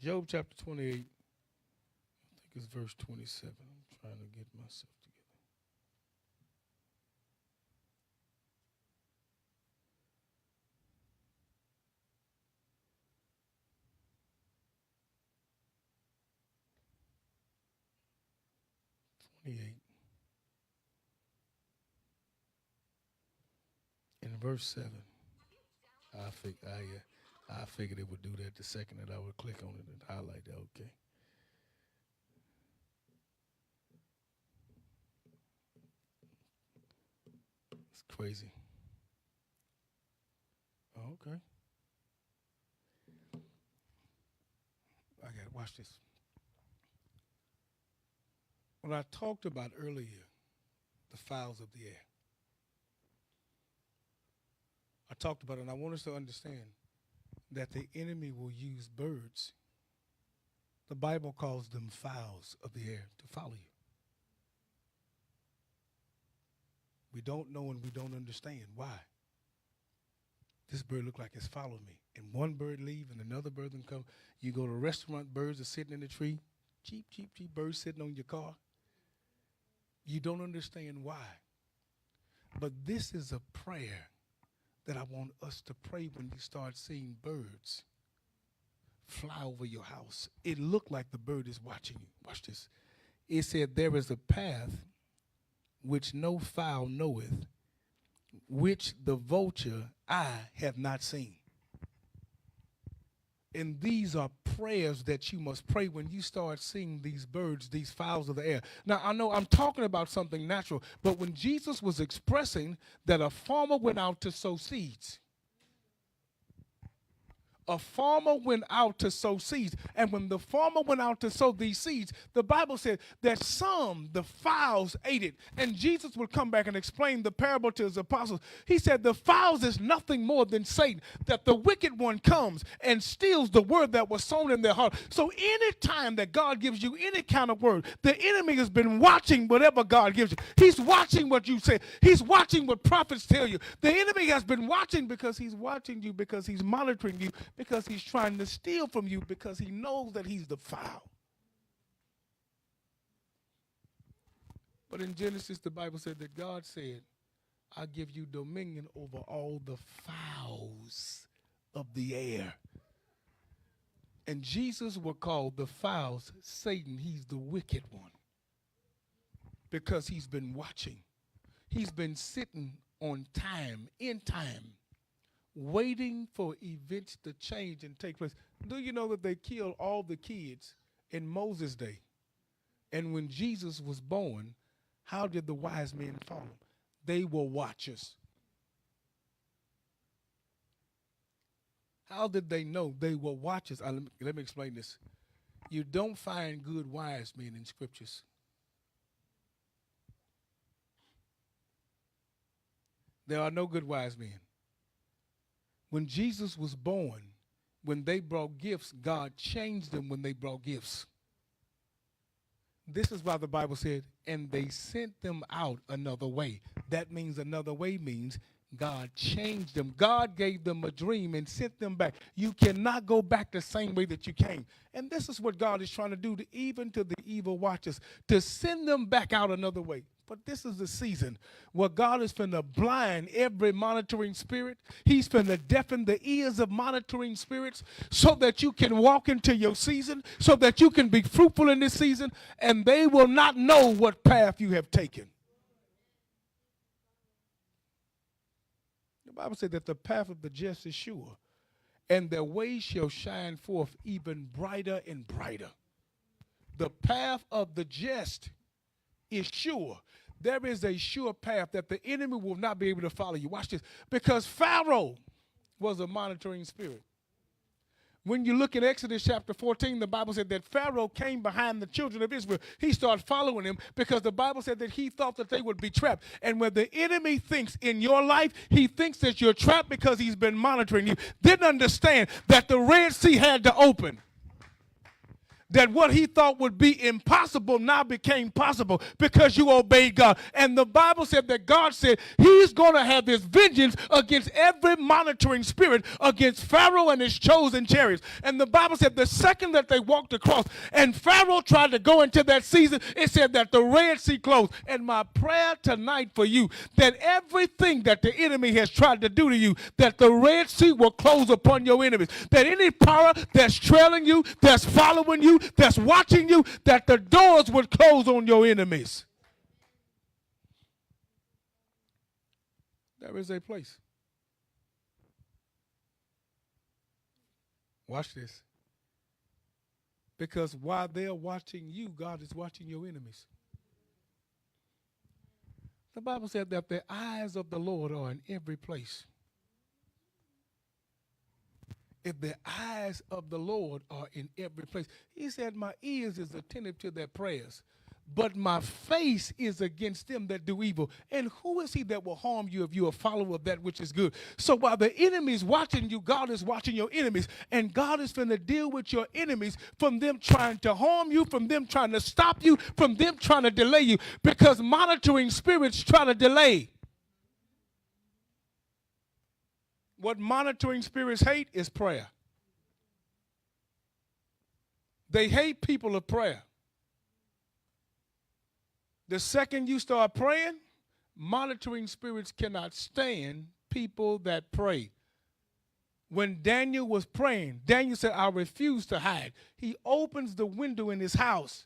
Job chapter 28, I think it's verse 27. I'm trying to get myself together. In verse 7, I figured it would do that the second that I would click on it and highlight that. Okay. It's crazy. Oh, okay. I got to watch this. When I talked about earlier the fowls of the air, talked about it, and I want us to understand that the enemy will use birds. The Bible calls them fowls of the air to follow you. We don't know and we don't understand why. This bird look like it's following me. And one bird leave and another bird then come. You go to a restaurant, birds are sitting in the tree. Cheap, cheap, cheap birds sitting on your car. You don't understand why. But this is a prayer that I want us to pray when you start seeing birds fly over your house. It looked like the bird is watching you. Watch this. It said, there is a path which no fowl knoweth, which the vulture eye have not seen. And these are prayers that you must pray when you start seeing these birds, these fowls of the air. Now, I know I'm talking about something natural, but when Jesus was expressing that a farmer went out to sow seeds, a farmer went out to sow seeds. And when the farmer went out to sow these seeds, the Bible said that some, the fowls, ate it. And Jesus would come back and explain the parable to his apostles. He said the fowls is nothing more than Satan, that the wicked one comes and steals the word that was sown in their heart. So any time that God gives you any kind of word, the enemy has been watching whatever God gives you. He's watching what you say. He's watching what prophets tell you. The enemy has been watching because he's watching you, because he's monitoring you, because he's trying to steal from you, because he knows that he's the fowl. But in Genesis, the Bible said that God said, I give you dominion over all the fowls of the air. And Jesus will call the fowls Satan. He's the wicked one, because he's been watching. He's been sitting on time, in time, waiting for events to change and take place. Do you know that they killed all the kids in Moses' day? And when Jesus was born, how did the wise men follow him? They were watchers. How did they know? They were watchers. Let me explain this. You don't find good wise men in scriptures. There are no good wise men. When Jesus was born, when they brought gifts, God changed them when they brought gifts. This is why the Bible said, and they sent them out another way. That means another way means God changed them. God gave them a dream and sent them back. You cannot go back the same way that you came. And this is what God is trying to do, even to the evil watchers, to send them back out another way. But this is the season where God is finna blind every monitoring spirit. He's finna deafen the ears of monitoring spirits so that you can walk into your season, so that you can be fruitful in this season, and they will not know what path you have taken. The Bible said that the path of the just is sure, and their way shall shine forth even brighter and brighter. The path of the just is sure. There is a sure path that the enemy will not be able to follow you. Watch this. Because Pharaoh was a monitoring spirit. When you look at Exodus chapter 14, the Bible said that Pharaoh came behind the children of Israel. He started following them because the Bible said that he thought that they would be trapped. And when the enemy thinks in your life, he thinks that you're trapped because he's been monitoring you. Didn't understand that the Red Sea had to open. That what he thought would be impossible now became possible because you obeyed God. And the Bible said that God said he's going to have his vengeance against every monitoring spirit, against Pharaoh and his chosen chariots. And the Bible said the second that they walked across and Pharaoh tried to go into that season, it said that the Red Sea closed. And my prayer tonight for you, that everything that the enemy has tried to do to you, that the Red Sea will close upon your enemies. That any power that's trailing you, that's following you, that's watching you, that the doors would close on your enemies. There is a place. Watch this. Because while they're watching you, God is watching your enemies. The Bible said that the eyes of the Lord are in every place. If the eyes of the Lord are in every place. He said, my ears is attentive to their prayers. but my face is against them that do evil. And who is he that will harm you if you are a follower of that which is good? So while the enemy is watching you, God is watching your enemies. And God is going to deal with your enemies from them trying to harm you, from them trying to stop you, from them trying to delay you. Because monitoring spirits try to delay. What monitoring spirits hate is prayer. They hate people of prayer. The second you start praying, monitoring spirits cannot stand people that pray. When Daniel was praying, Daniel said, I refuse to hide. He opens the window in his house,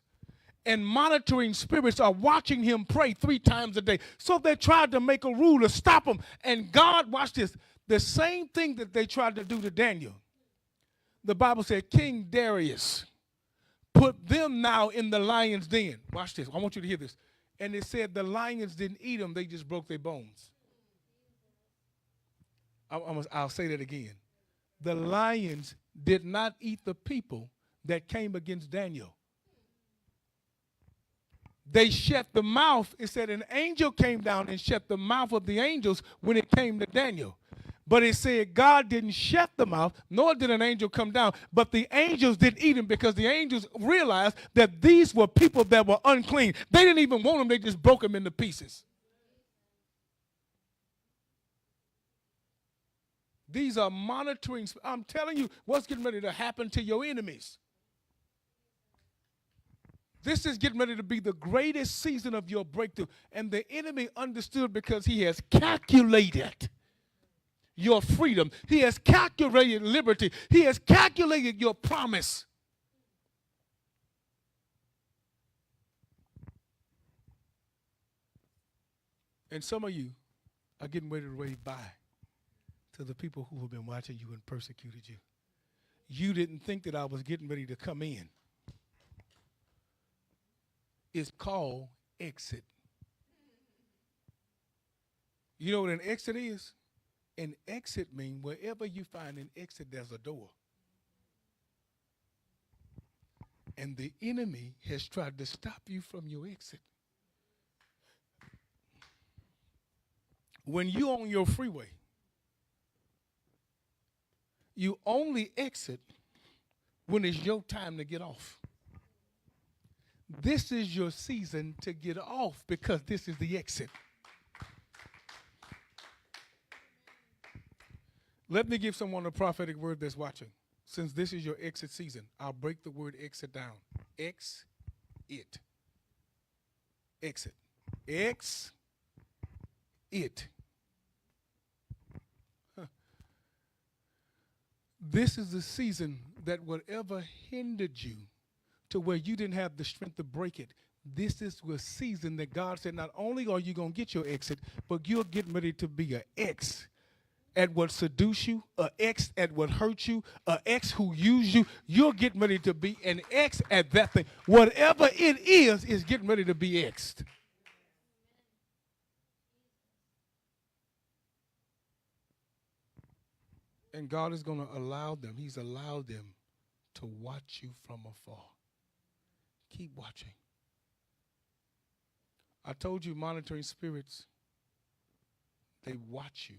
and monitoring spirits are watching him pray 3 times a day. So they tried to make a rule to stop him. And God, watch this, the same thing that they tried to do to Daniel. The Bible said King Darius put them now in the lion's den. Watch this. I want you to hear this. And it said the lions didn't eat them. They just broke their bones. I'll say that again. The lions did not eat the people that came against Daniel. They shut the mouth. It said an angel came down and shut the mouth of the angels when it came to Daniel. But it said God didn't shut the mouth, nor did an angel come down. But the angels didn't eat him because the angels realized that these were people that were unclean. They didn't even want them. They just broke them into pieces. These are monitoring. I'm telling you what's getting ready to happen to your enemies. This is getting ready to be the greatest season of your breakthrough. And the enemy understood because he has calculated your freedom. He has calculated liberty. He has calculated your promise. And some of you are getting ready to wave bye to the people who have been watching you and persecuted you. You didn't think that I was getting ready to come in. It's called exit. You know what an exit is? An exit means wherever you find an exit, there's a door. And the enemy has tried to stop you from your exit. When you're on your freeway, you only exit when it's your time to get off. This is your season to get off because this is the exit. Let me give someone a prophetic word that's watching. Since this is your exit season, I'll break the word exit down. It. Exit. It. This is the season that whatever hindered you to where you didn't have the strength to break it, this is the season that God said not only are you going to get your exit, but you're getting ready to be an X at what seduce you, an X at what hurt you, an X who used you. You're getting ready to be an X at that thing. Whatever it is getting ready to be X'd. And God is going to allow them. He's allowed them to watch you from afar. Keep watching. I told you monitoring spirits, they watch you.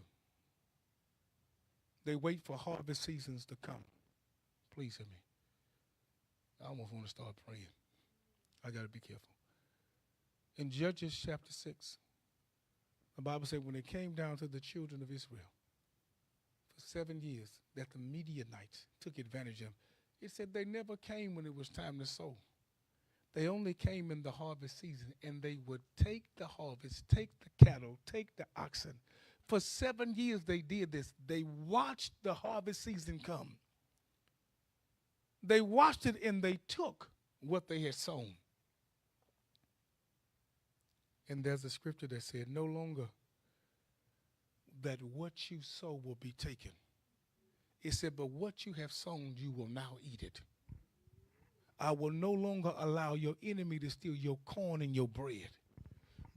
They wait for harvest seasons to come. Please hear me. I almost want to start praying. I got to be careful. In Judges chapter 6, the Bible said when it came down to the children of Israel, for 7 years, that the Midianites took advantage of them. It said they never came when it was time to sow. They only came in the harvest season, and they would take the harvest, take the cattle, take the oxen. For 7 years they did this. They watched the harvest season come. They watched it and they took what they had sown. And there's a scripture that said, no longer that what you sow will be taken. It said, but what you have sown, you will now eat it. I will no longer allow your enemy to steal your corn and your bread,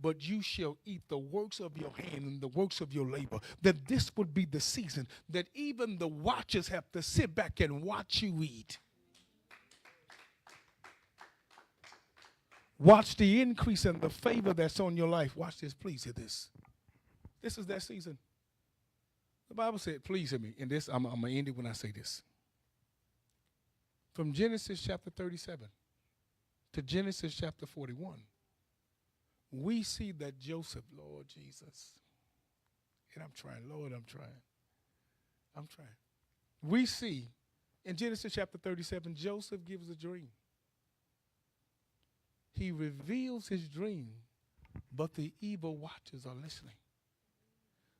but you shall eat the works of your hand and the works of your labor. That this would be the season that even the watchers have to sit back and watch you eat. Watch the increase and the favor that's on your life. Watch this. Please hear this. This is that season. The Bible said, please hear me. And this, I'm going to end it when I say this. From Genesis chapter 37 to Genesis chapter 41, we see that Joseph, Lord Jesus, and I'm trying, Lord, I'm trying. We see in Genesis chapter 37, Joseph gives a dream. He reveals his dream, but the evil watchers are listening.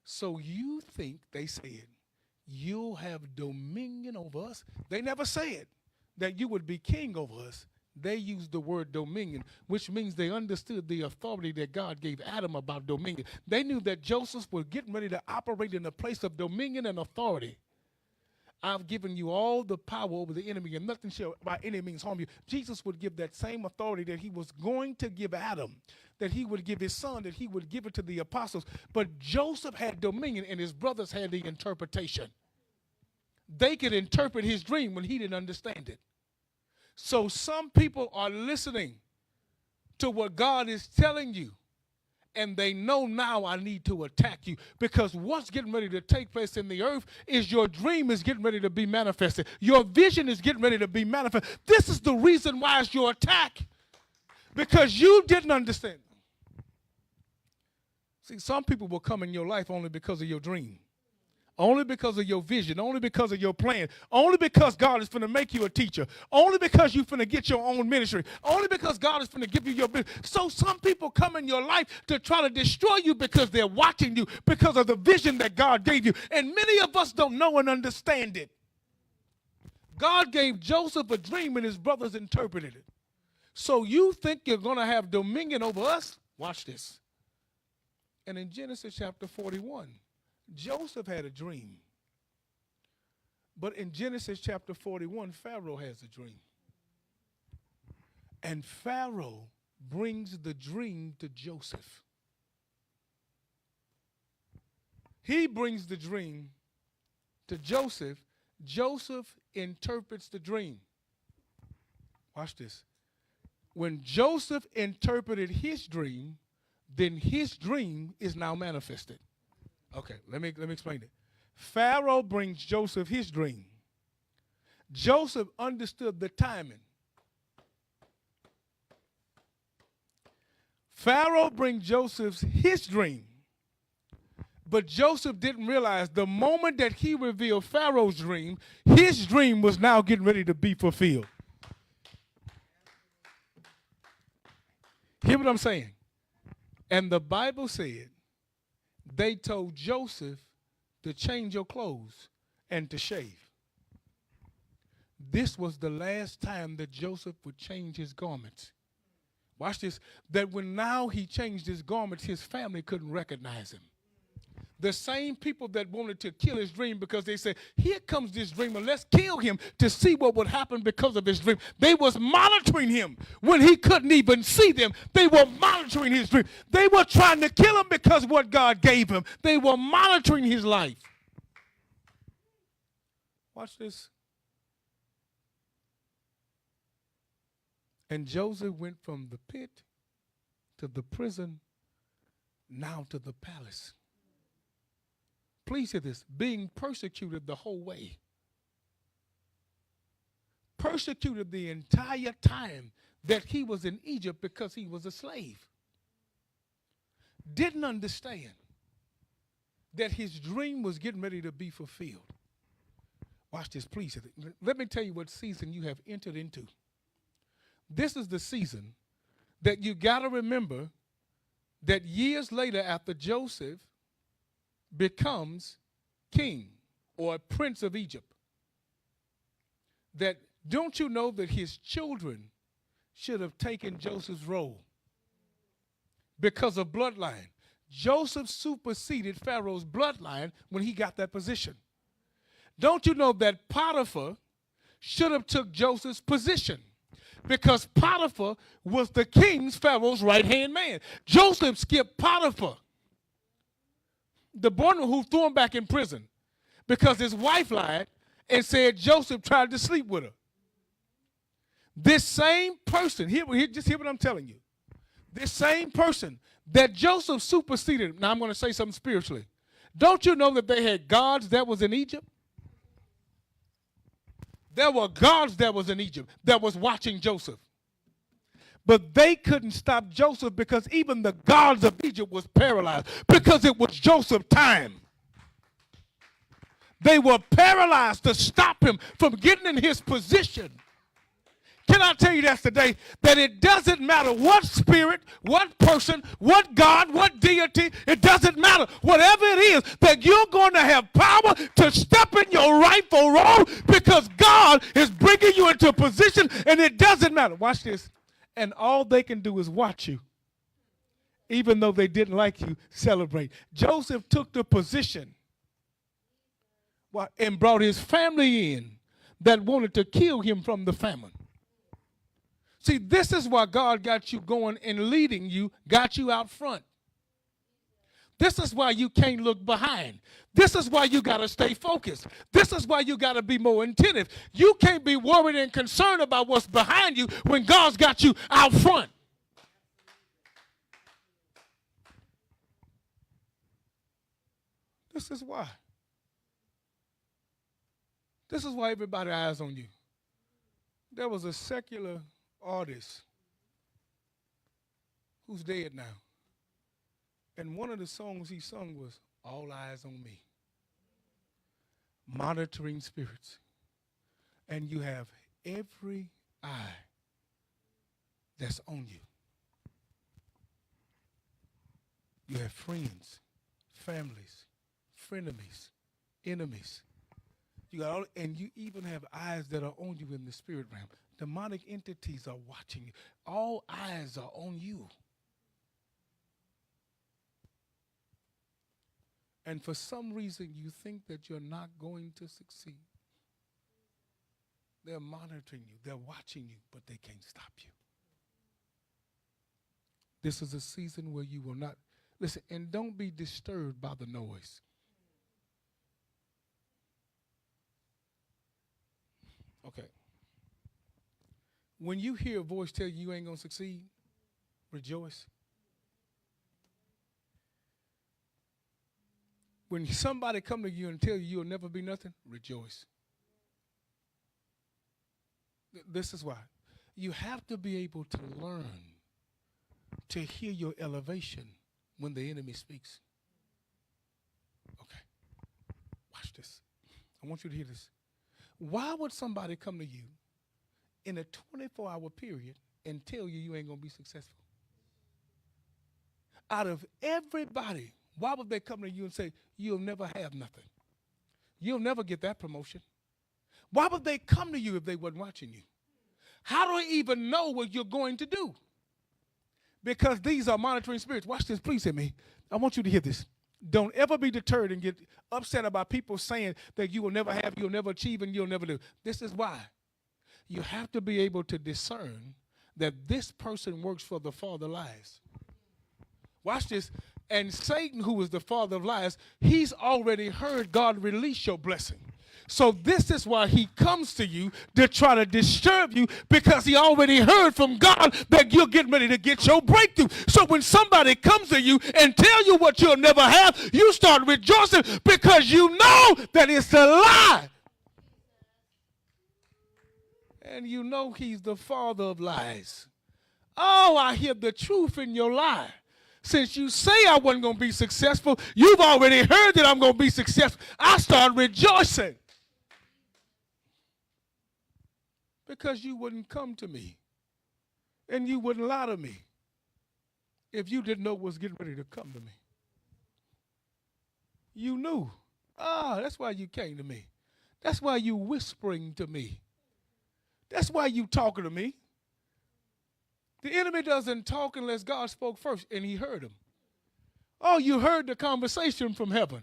So you think they said, you'll have dominion over us? They never said that you would be king over us. They used the word dominion, which means they understood the authority that God gave Adam about dominion. They knew that Joseph was getting ready to operate in a place of dominion and authority. I've given you all the power over the enemy, and nothing shall by any means harm you. Jesus would give that same authority that he was going to give Adam, that he would give his son, that he would give it to the apostles. But Joseph had dominion, and his brothers had the interpretation. They could interpret his dream when he didn't understand it. So some people are listening to what God is telling you, and they know now I need to attack you, because what's getting ready to take place in the earth is your dream is getting ready to be manifested. Your vision is getting ready to be manifested. This is the reason why it's your attack, because you didn't understand. See, some people will come in your life only because of your dream. Only because of your vision, only because of your plan, only because God is going to make you a teacher, only because you're going to get your own ministry, only because God is going to give you your business. So some people come in your life to try to destroy you because they're watching you, because of the vision that God gave you. And many of us don't know and understand it. God gave Joseph a dream and his brothers interpreted it. So you think you're going to have dominion over us? Watch this. And in Genesis chapter 41, Joseph had a dream. But in Genesis chapter 41, Pharaoh has a dream. And Pharaoh brings the dream to Joseph. He brings the dream to Joseph. Joseph interprets the dream. Watch this. When Joseph interpreted his dream, then his dream is now manifested. Okay, let me explain it. Pharaoh brings Joseph his dream. Joseph understood the timing. Pharaoh brings Joseph his dream. But Joseph didn't realize the moment that he revealed Pharaoh's dream, his dream was now getting ready to be fulfilled. Hear what I'm saying? And the Bible said, they told Joseph to change your clothes and to shave. This was the last time that Joseph would change his garments. Watch this. That when now he changed his garments, his family couldn't recognize him. The same people that wanted to kill his dream because they said, here comes this dreamer, let's kill him to see what would happen because of his dream. They was monitoring him when he couldn't even see them. They were monitoring his dream. They were trying to kill him because of what God gave him. They were monitoring his life. Watch this. And Joseph went from the pit to the prison, now to the palace. Please hear this. Being persecuted the whole way. Persecuted the entire time that he was in Egypt because he was a slave. Didn't understand that his dream was getting ready to be fulfilled. Watch this, please. Let me tell you what season you have entered into. This is the season that you got to remember that years later, after Joseph becomes king or prince of Egypt, that don't you know that his children should have taken Joseph's role because of bloodline? Joseph superseded Pharaoh's bloodline when he got that position. Don't you know that Potiphar should have took Joseph's position? Because Potiphar was the king's, Pharaoh's right-hand man. Joseph skipped Potiphar, the boy who threw him back in prison because his wife lied and said Joseph tried to sleep with her. This same person, just hear what I'm telling you. This same person that Joseph superseded. Now I'm going to say something spiritually. Don't you know that they had gods that was in Egypt? There were gods that was in Egypt that was watching Joseph. But they couldn't stop Joseph because even the gods of Egypt was paralyzed because it was Joseph's time. They were paralyzed to stop him from getting in his position. Can I tell you that today? That it doesn't matter what spirit, what person, what God, what deity, it doesn't matter. Whatever it is, that you're going to have power to step in your rightful role because God is bringing you into a position and it doesn't matter. Watch this. And all they can do is watch you. Even though they didn't like you, celebrate. Joseph took the position and brought his family in that wanted to kill him from the famine. See, this is why God got you going and leading you, got you out front. This is why you can't look behind. This is why you got to stay focused. This is why you got to be more attentive. You can't be worried and concerned about what's behind you when God's got you out front. This is why. This is why everybody eyes on you. There was a secular artist who's dead now. And one of the songs he sung was, "All Eyes on Me." Monitoring spirits. And you have every eye that's on you. You have friends, families, frenemies, enemies. You got all, and you even have eyes that are on you in the spirit realm. Demonic entities are watching you. All eyes are on you. And for some reason, you think that you're not going to succeed. They're monitoring you. They're watching you, but they can't stop you. This is a season where you will not, listen, and don't be disturbed by the noise. Okay. When you hear a voice tell you ain't going to succeed, rejoice. When somebody come to you and tell you you'll never be nothing, rejoice. This is why. You have to be able to learn to hear your elevation when the enemy speaks. Okay. Watch this. I want you to hear this. Why would somebody come to you in a 24-hour period and tell you you ain't going to be successful? Out of everybody, why would they come to you and say, you'll never have nothing? You'll never get that promotion. Why would they come to you if they weren't watching you? How do they even know what you're going to do? Because these are monitoring spirits. Watch this, please hear me. I want you to hear this. Don't ever be deterred and get upset about people saying that you will never have, you'll never achieve, and you'll never do. This is why. You have to be able to discern that this person works for the father of lies. Watch this. And Satan, who is the father of lies, he's already heard God release your blessing. So this is why he comes to you to try to disturb you, because he already heard from God that you're getting ready to get your breakthrough. So when somebody comes to you and tell you what you'll never have, you start rejoicing because you know that it's a lie. And you know he's the father of lies. Oh, I hear the truth in your lie. Since you say I wasn't going to be successful, you've already heard that I'm going to be successful. I start rejoicing. Because you wouldn't come to me and you wouldn't lie to me if you didn't know what was getting ready to come to me. You knew. That's why you came to me. That's why you whispering to me. That's why you talking to me. The enemy doesn't talk unless God spoke first, and he heard him. Oh, you heard the conversation from heaven.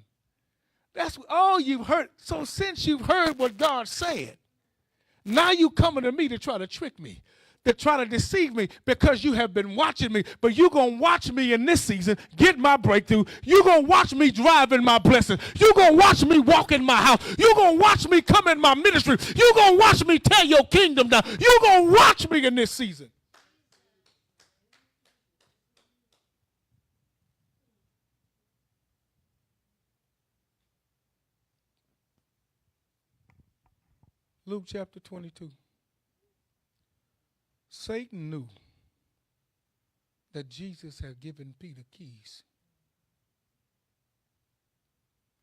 That's all you've heard. So since you've heard what God said, now you coming to me to try to trick me, to try to deceive me because you have been watching me. But you're going to watch me in this season get my breakthrough. You're going to watch me drive in my blessing. You're going to watch me walk in my house. You're going to watch me come in my ministry. You're going to watch me tear your kingdom down. You're going to watch me in this season. Luke chapter 22. Satan knew that Jesus had given Peter keys.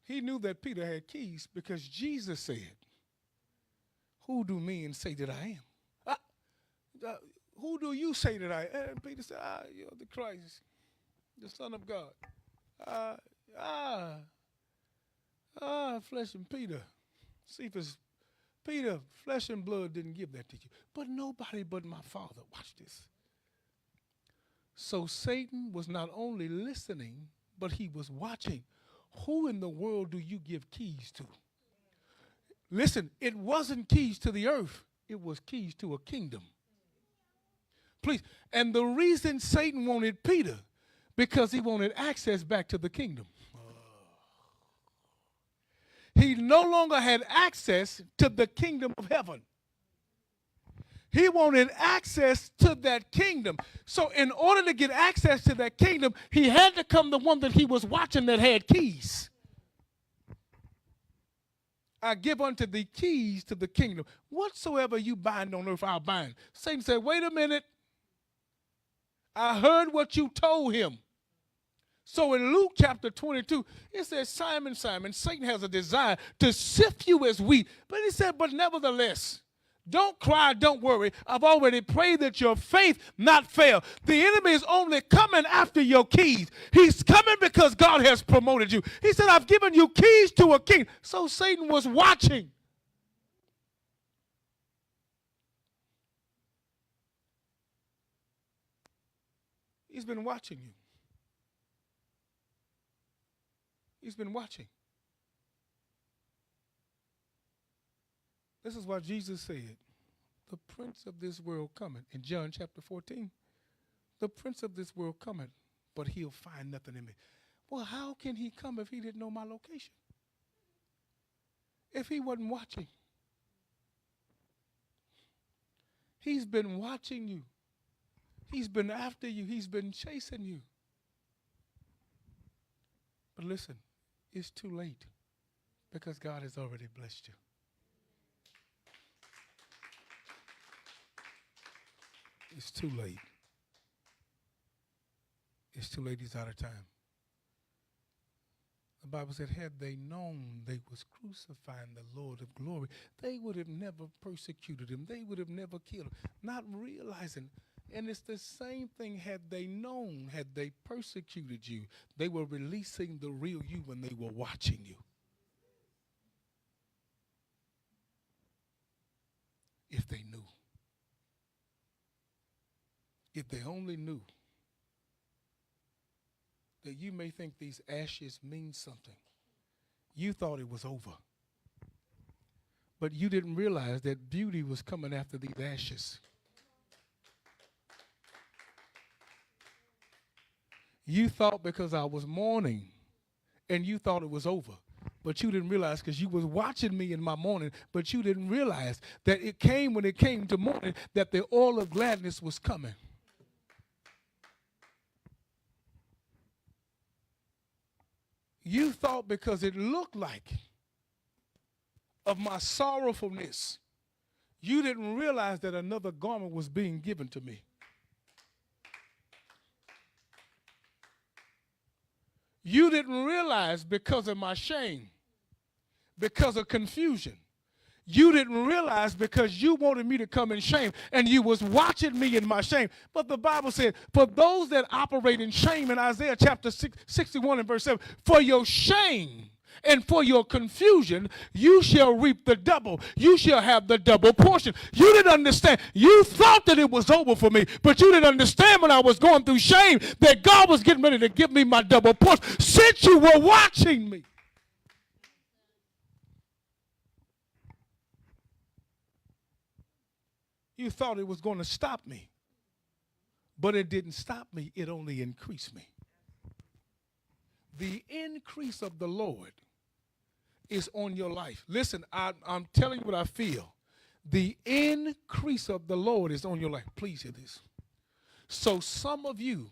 He knew that Peter had keys because Jesus said, "Who do men say that I am?" Who do you say that I am? And Peter said, "You're the Christ, the Son of God." Flesh and Peter. Cephas, Peter, flesh and blood didn't give that to you. But nobody but my Father. Watch this. So Satan was not only listening, but he was watching. Who in the world do you give keys to? Listen, it wasn't keys to the earth. It was keys to a kingdom. Please. And the reason Satan wanted Peter, because he wanted access back to the kingdom. He no longer had access to the kingdom of heaven. He wanted access to that kingdom. So in order to get access to that kingdom, he had to come the one that he was watching that had keys. I give unto thee keys to the kingdom. Whatsoever you bind on earth, I'll bind. Satan said, wait a minute. I heard what you told him. So in Luke chapter 22, it says, Simon, Simon, Satan has a desire to sift you as wheat. But he said, but nevertheless, don't cry, don't worry. I've already prayed that your faith not fail. The enemy is only coming after your keys. He's coming because God has promoted you. He said, I've given you keys to a king. So Satan was watching. He's been watching you. He's been watching. This is why Jesus said, the prince of this world cometh. In John chapter 14, the prince of this world cometh, but he'll find nothing in me. Well, how can he come if he didn't know my location? If he wasn't watching? He's been watching you. He's been after you. He's been chasing you. But listen, it's too late because God has already blessed you. It's too late. It's too late. He's out of time. The Bible said, had they known they was crucifying the Lord of glory, they would have never persecuted him. They would have never killed him, not realizing. And it's the same thing, had they known, had they persecuted you, they were releasing the real you when they were watching you. If they knew. If they only knew that you may think these ashes mean something. You thought it was over. But you didn't realize that beauty was coming after these ashes. You thought because I was mourning and you thought it was over. But you didn't realize because you was watching me in my mourning, but you didn't realize that it came when it came to mourning that the oil of gladness was coming. You thought because it looked like of my sorrowfulness, you didn't realize that another garment was being given to me. You didn't realize because of my shame, because of confusion. You didn't realize because you wanted me to come in shame and you was watching me in my shame. But the Bible said, for those that operate in shame in Isaiah chapter 61 and verse 7, for your shame and for your confusion, you shall reap the double. You shall have the double portion. You didn't understand. You thought that it was over for me, but you didn't understand when I was going through shame that God was getting ready to give me my double portion since you were watching me. You thought it was going to stop me, but it didn't stop me. It only increased me. The increase of the Lord is on your life. Listen, I'm telling you what I feel. The increase of the Lord is on your life. Please hear this. So some of you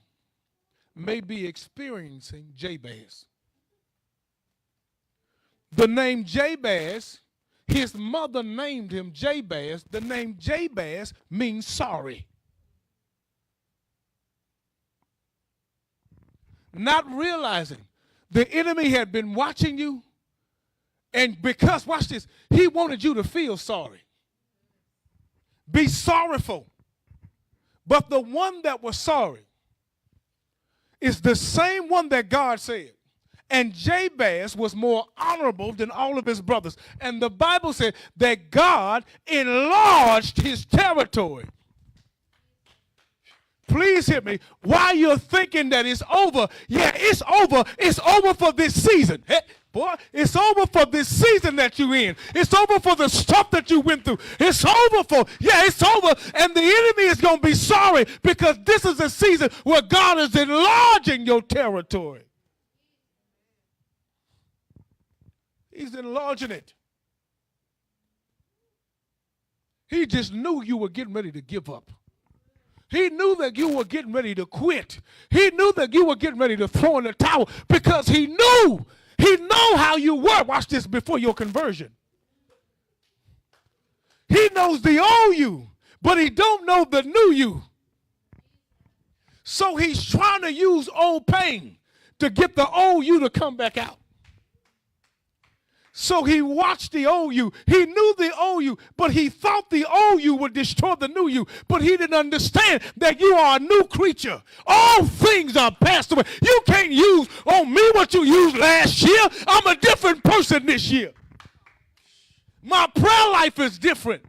may be experiencing Jabez. The name Jabez His mother named him Jabez. The name Jabez means sorry. Not realizing the enemy had been watching you, and because, watch this, he wanted you to feel sorry. Be sorrowful. But the one that was sorry is the same one that God said. And Jabez was more honorable than all of his brothers. And the Bible said that God enlarged his territory. Please hear me. While you're thinking that it's over, yeah, it's over. It's over for this season. Hey, boy, it's over for this season that you're in. It's over for the stuff that you went through. It's over for, yeah, it's over. And the enemy is going to be sorry because this is a season where God is enlarging your territory. He's enlarging it. He just knew you were getting ready to give up. He knew that you were getting ready to quit. He knew that you were getting ready to throw in the towel because he knew how you were. Watch this, before your conversion. He knows the old you, but he don't know the new you. So he's trying to use old pain to get the old you to come back out. So he watched the old you. He knew the old you, but he thought the old you would destroy the new you. But he didn't understand that you are a new creature. All things are passed away. You can't use on me what you used last year. I'm a different person this year. My prayer life is different.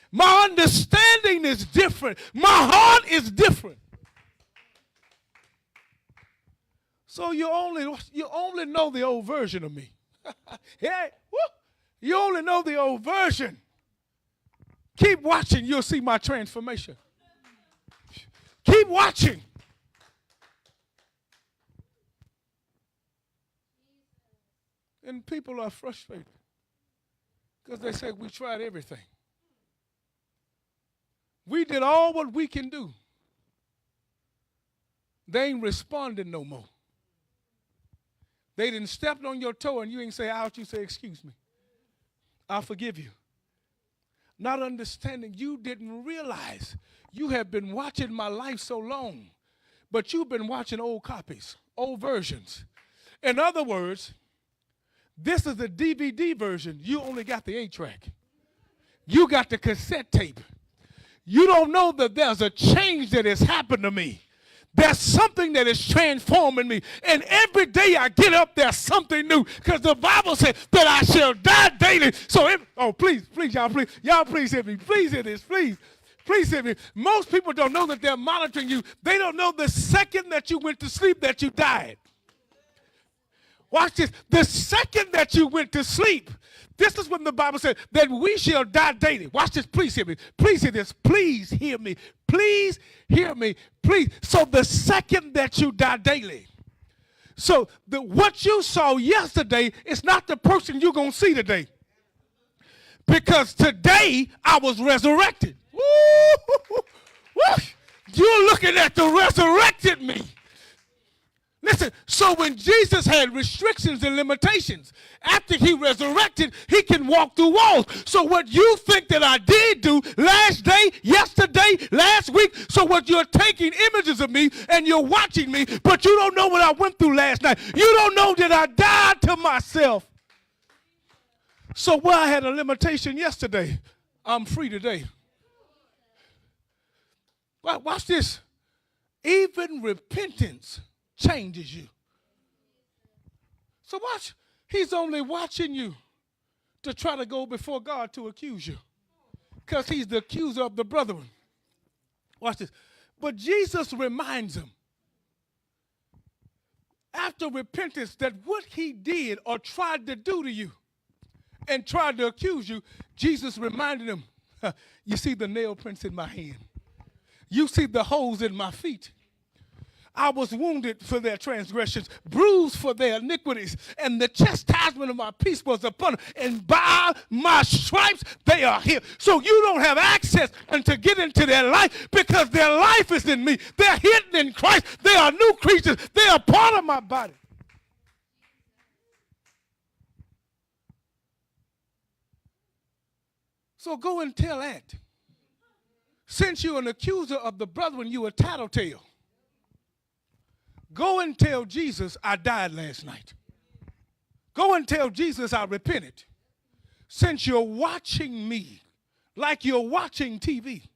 My understanding is different. My heart is different. So you only know the old version of me. Yeah, woo. You only know the old version. Keep watching, you'll see my transformation. Keep watching. And people are frustrated because they say we tried everything. We did all what we can do. They ain't responding no more. They didn't step on your toe and you ain't say, ouch, you say, excuse me. I'll forgive you. Not understanding, you didn't realize you have been watching my life so long, but you've been watching old copies, old versions. In other words, this is a DVD version. You only got the 8-track. You got the cassette tape. You don't know that there's a change that has happened to me. There's something that is transforming me. And every day I get up, there's something new. Because the Bible said that I shall die daily. So, please, y'all, please hear me. Please hear this, please. Please hear me. Most people don't know that they're monitoring you. They don't know the second that you went to sleep that you died. Watch this. The second that you went to sleep, this is when the Bible said that we shall die daily. Watch this. Please hear me. Please hear this. Please hear me. Please hear me. Please. So the second that you die daily. So what you saw yesterday is not the person you're going to see today. Because today I was resurrected. Woo! Woo! You're looking at the resurrected me. Listen, so when Jesus had restrictions and limitations, after he resurrected, he can walk through walls. So what you think that I did do last day, yesterday, last week, so what you're taking images of me and you're watching me, but you don't know what I went through last night. You don't know that I died to myself. So where I had a limitation yesterday, I'm free today. Watch this. Even repentance changes you. So watch. He's only watching you to try to go before God to accuse you. Because he's the accuser of the brethren. Watch this. But Jesus reminds him, after repentance, that what he did or tried to do to you and tried to accuse you, Jesus reminded him, you see the nail prints in my hand. You see the holes in my feet. I was wounded for their transgressions, bruised for their iniquities, and the chastisement of my peace was upon them. And by my stripes they are healed. So you don't have access and to get into their life because their life is in me. They're hidden in Christ. They are new creatures. They are part of my body. So go and tell Aunt, since you're an accuser of the brethren, you a tattletale. Go and tell Jesus I died last night. Go and tell Jesus I repented. Since you're watching me like you're watching TV.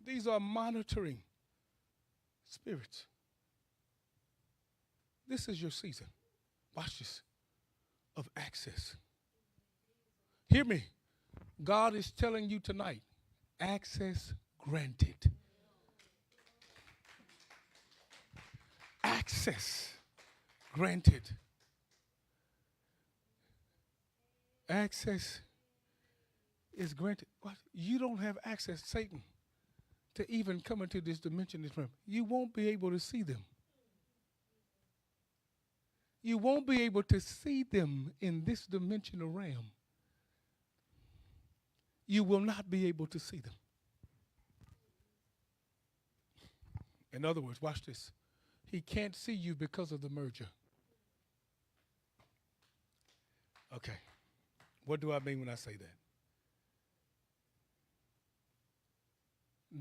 These are monitoring spirits. This is your season. Watch this. Of access. Hear me. God is telling you tonight, access granted. Access granted. Access is granted. What? You don't have access, Satan, to even come into this dimension, this realm. You won't be able to see them. You won't be able to see them in this dimensional realm. You will not be able to see them. In other words, watch this. He can't see you because of the merger. Okay. What do I mean when I say that?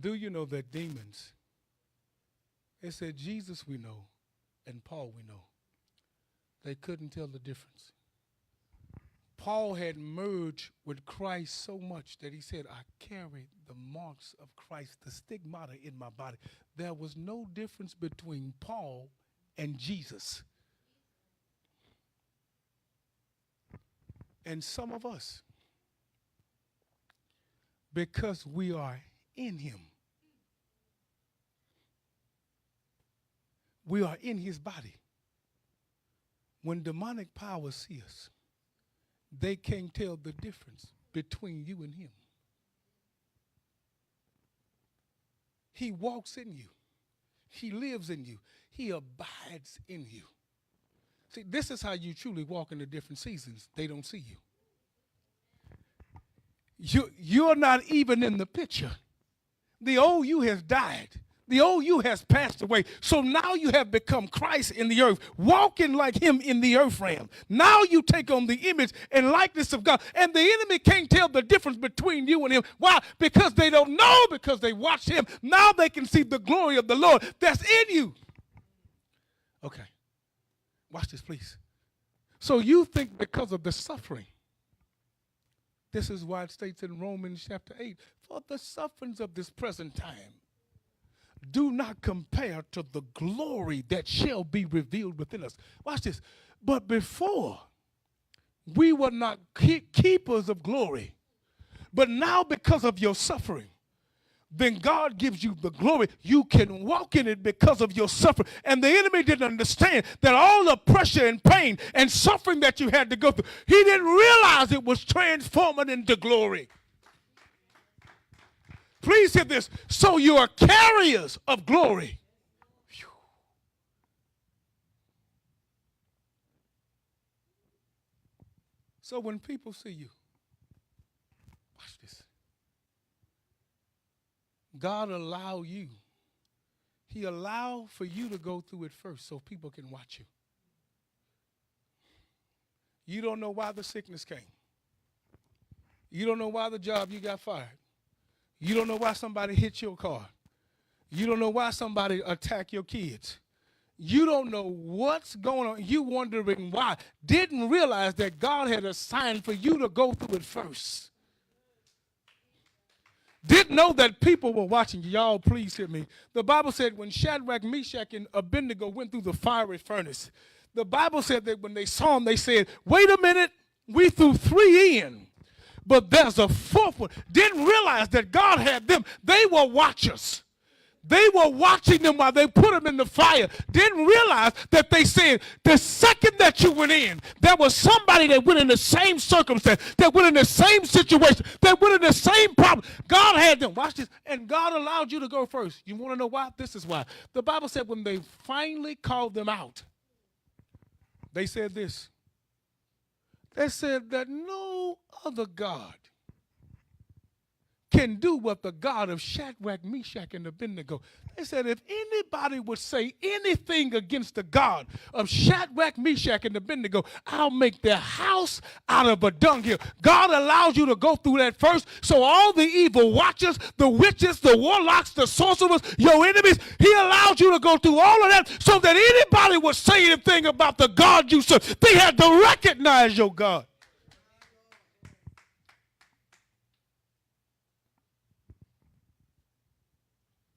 Do you know that demons, it said Jesus we know and Paul we know. They couldn't tell the difference. Paul had merged with Christ so much that he said, I carry the marks of Christ, the stigmata in my body. There was no difference between Paul and Jesus. And some of us, because we are in him, we are in his body. When demonic powers see us, they can't tell the difference between you and him. He walks in you. He lives in you. He abides in you. See, this is how you truly walk in the different seasons. They don't see you. You're not even in the picture. The old you has died. The old you has passed away. So now you have become Christ in the earth, walking like him in the earth realm. Now you take on the image and likeness of God. And the enemy can't tell the difference between you and him. Why? Because they don't know, because they watched him. Now they can see the glory of the Lord that's in you. Okay. Watch this, please. So you think because of the suffering, this is why it states in Romans chapter 8, for the sufferings of this present time do not compare to the glory that shall be revealed within us. Watch this. But before, we were not keepers of glory. But now because of your suffering, then God gives you the glory. You can walk in it because of your suffering. And the enemy didn't understand that all the pressure and pain and suffering that you had to go through, he didn't realize it was transforming into glory. Please hear this. So you are carriers of glory. Whew. So when people see you, watch this. God allow you. He allowed for you to go through it first so people can watch you. You don't know why the sickness came. You don't know why the job you got fired. You don't know why somebody hit your car. You don't know why somebody attacked your kids. You don't know what's going on. You wondering why. Didn't realize that God had assigned for you to go through it first. Didn't know that people were watching you. Y'all, please hear me. The Bible said when Shadrach, Meshach, and Abednego went through the fiery furnace, the Bible said that when they saw him, they said, wait a minute, we threw 3 in. But there's a 4th one. Didn't realize that God had them. They were watchers. They were watching them while they put them in the fire. Didn't realize that they said the second that you went in, there was somebody that went in the same circumstance, that went in the same situation, that went in the same problem. God had them. Watch this. And God allowed you to go first. You want to know why? This is why. The Bible said when they finally called them out, they said this. They said that no other God can do what the God of Shadrach, Meshach, and Abednego. They said, if anybody would say anything against the God of Shadrach, Meshach, and Abednego, I'll make their house out of a dunghill. God allows you to go through that first, so all the evil watchers, the witches, the warlocks, the sorcerers, your enemies, he allowed you to go through all of that so that anybody would say anything about the God you serve. They had to recognize your God.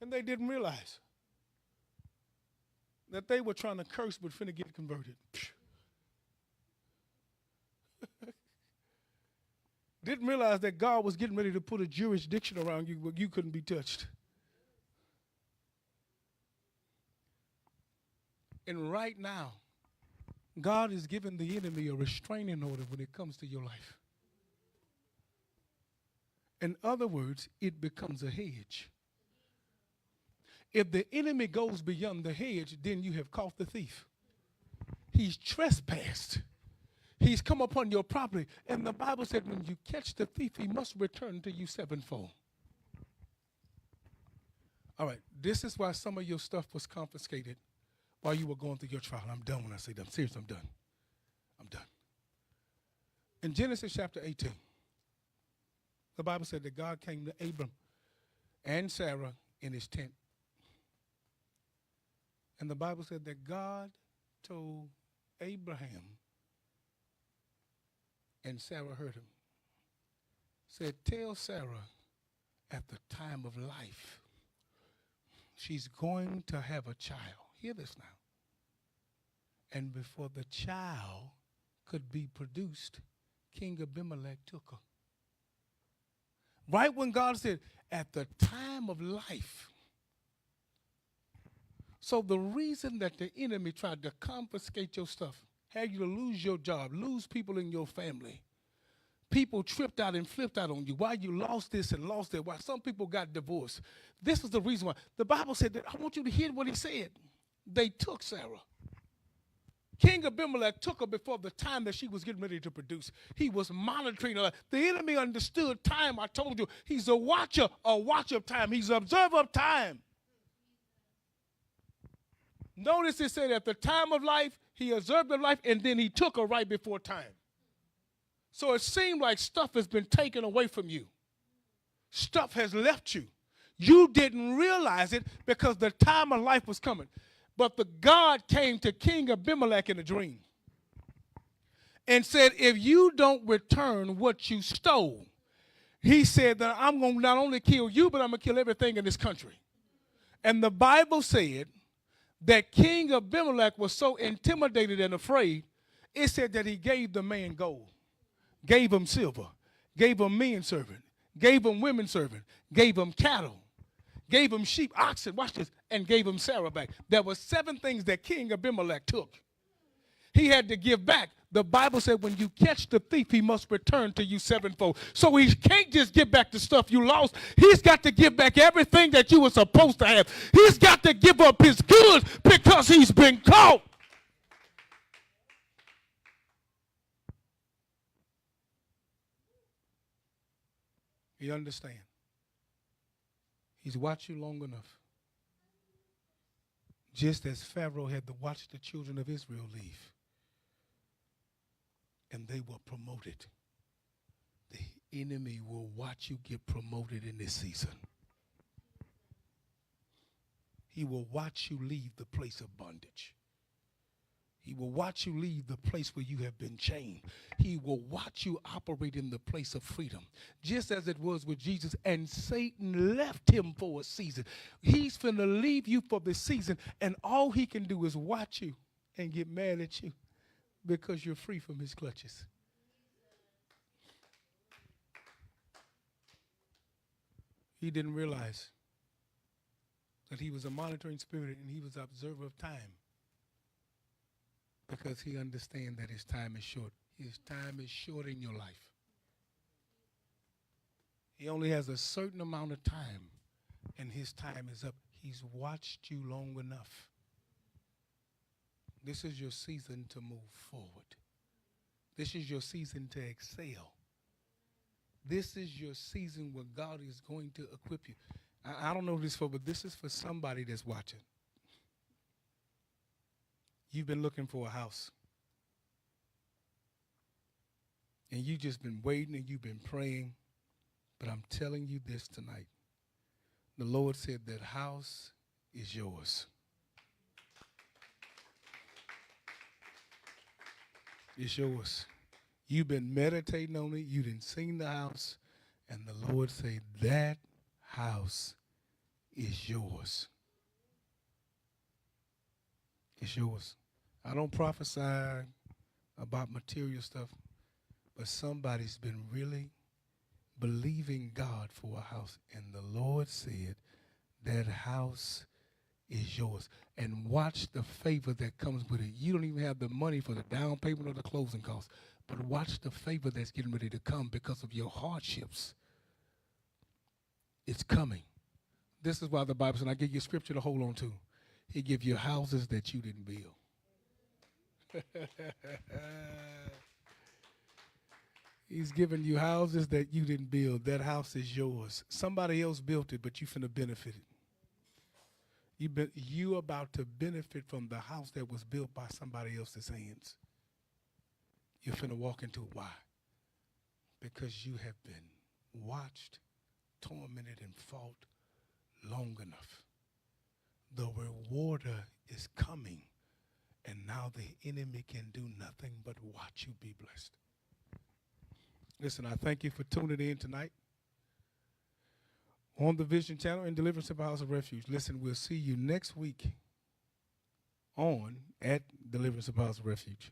And they didn't realize that they were trying to curse but finna get converted. Didn't realize that God was getting ready to put a jurisdiction around you where you couldn't be touched. And right now, God is giving the enemy a restraining order when it comes to your life. In other words, it becomes a hedge. If the enemy goes beyond the hedge, then you have caught the thief. He's trespassed. He's come upon your property. And the Bible said when you catch the thief, he must return to you sevenfold. All right, this is why some of your stuff was confiscated while you were going through your trial. I'm done when I say that. I'm serious, I'm done. I'm done. In Genesis chapter 18, the Bible said that God came to Abram and Sarah in his tent. And the Bible said that God told Abraham, and Sarah heard him, said, tell Sarah at the time of life, she's going to have a child. Hear this now. And before the child could be produced, King Abimelech took her. Right when God said, at the time of life. So the reason that the enemy tried to confiscate your stuff, had you to lose your job, lose people in your family, people tripped out and flipped out on you, why you lost this and lost that, why some people got divorced. This is the reason why. The Bible said that, I want you to hear what he said. They took Sarah. King Abimelech took her before the time that she was getting ready to produce. He was monitoring her. The enemy understood time. I told you, he's a watcher of time. He's an observer of time. Notice it said at the time of life, he observed her life, and then he took her right before time. So it seemed like stuff has been taken away from you. Stuff has left you. You didn't realize it because the time of life was coming. But the God came to King Abimelech in a dream and said, if you don't return what you stole, he said that I'm going to not only kill you, but I'm going to kill everything in this country. And the Bible said that King Abimelech was so intimidated and afraid, it said that he gave the man gold, gave him silver, gave him men servant, gave him women servant, gave him cattle, gave him sheep, oxen, watch this, and gave him Sarah back. There were 7 things that King Abimelech took. He had to give back. The Bible said when you catch the thief, he must return to you sevenfold. So he can't just give back the stuff you lost. He's got to give back everything that you were supposed to have. He's got to give up his goods because he's been caught. You understand? He's watched you long enough. Just as Pharaoh had to watch the children of Israel leave. And they were promoted. The enemy will watch you get promoted in this season. He will watch you leave the place of bondage. He will watch you leave the place where you have been chained. He will watch you operate in the place of freedom, just as it was with Jesus. And Satan left him for a season. He's finna leave you for the season, and all he can do is watch you and get mad at you because you're free from his clutches. He didn't realize that he was a monitoring spirit and he was an observer of time. Because he understands that his time is short. His time is short in your life. He only has a certain amount of time, and his time is up. He's watched you long enough. This is your season to move forward. This is your season to excel. This is your season where God is going to equip you. I don't know this for, but this is for somebody that's watching. You've been looking for a house. And you've just been waiting and you've been praying. But I'm telling you this tonight. The Lord said that house is yours. It's yours. You've been meditating on it. You didn't seen the house. And the Lord said that house is yours. It's yours. I don't prophesy about material stuff, but somebody's been really believing God for a house. And the Lord said that house is yours. And watch the favor that comes with it. You don't even have the money for the down payment or the closing costs, but watch the favor that's getting ready to come because of your hardships. It's coming. This is why the Bible said, I give you scripture to hold on to. He give you houses that you didn't build. He's giving you houses that you didn't build. That house is yours. Somebody else built it, but you finna benefit it. You about to benefit from the house that was built by somebody else's hands. You're finna walk into it. Why? Because you have been watched, tormented, and fought long enough. The rewarder is coming, and now the enemy can do nothing but watch you be blessed. Listen, I thank you for tuning in tonight on the Vision Channel and Deliverance of House of Refuge. Listen, we'll see you next week on at Deliverance of House of Refuge.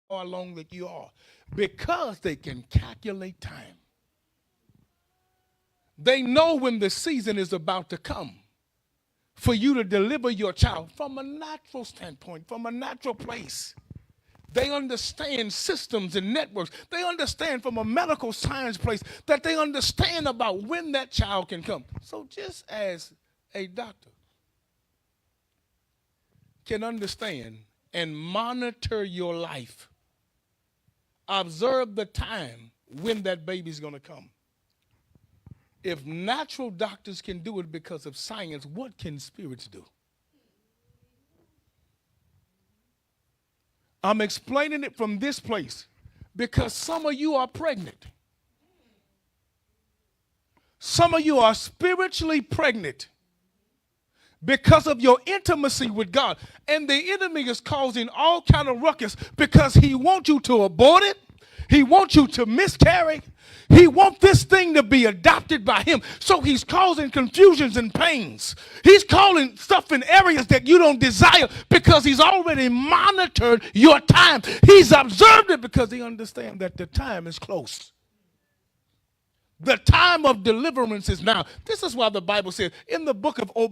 How long that you are, because they can calculate time. They know when the season is about to come for you to deliver your child from a natural standpoint, from a natural place. They understand systems and networks. They understand from a medical science place that they understand about when that child can come. So just as a doctor can understand and monitor your life, observe the time when that baby's going to come. If natural doctors can do it because of science, what can spirits do? I'm explaining it from this place because some of you are pregnant. Some of you are spiritually pregnant because of your intimacy with God. And the enemy is causing all kind of ruckus because he wants you to abort it. He wants you to miscarry. He wants this thing to be adopted by him. So he's causing confusions and pains. He's calling stuff in areas that you don't desire because he's already monitored your time. He's observed it because he understands that the time is close. The time of deliverance is now. This is why the Bible says in the book of Obadiah,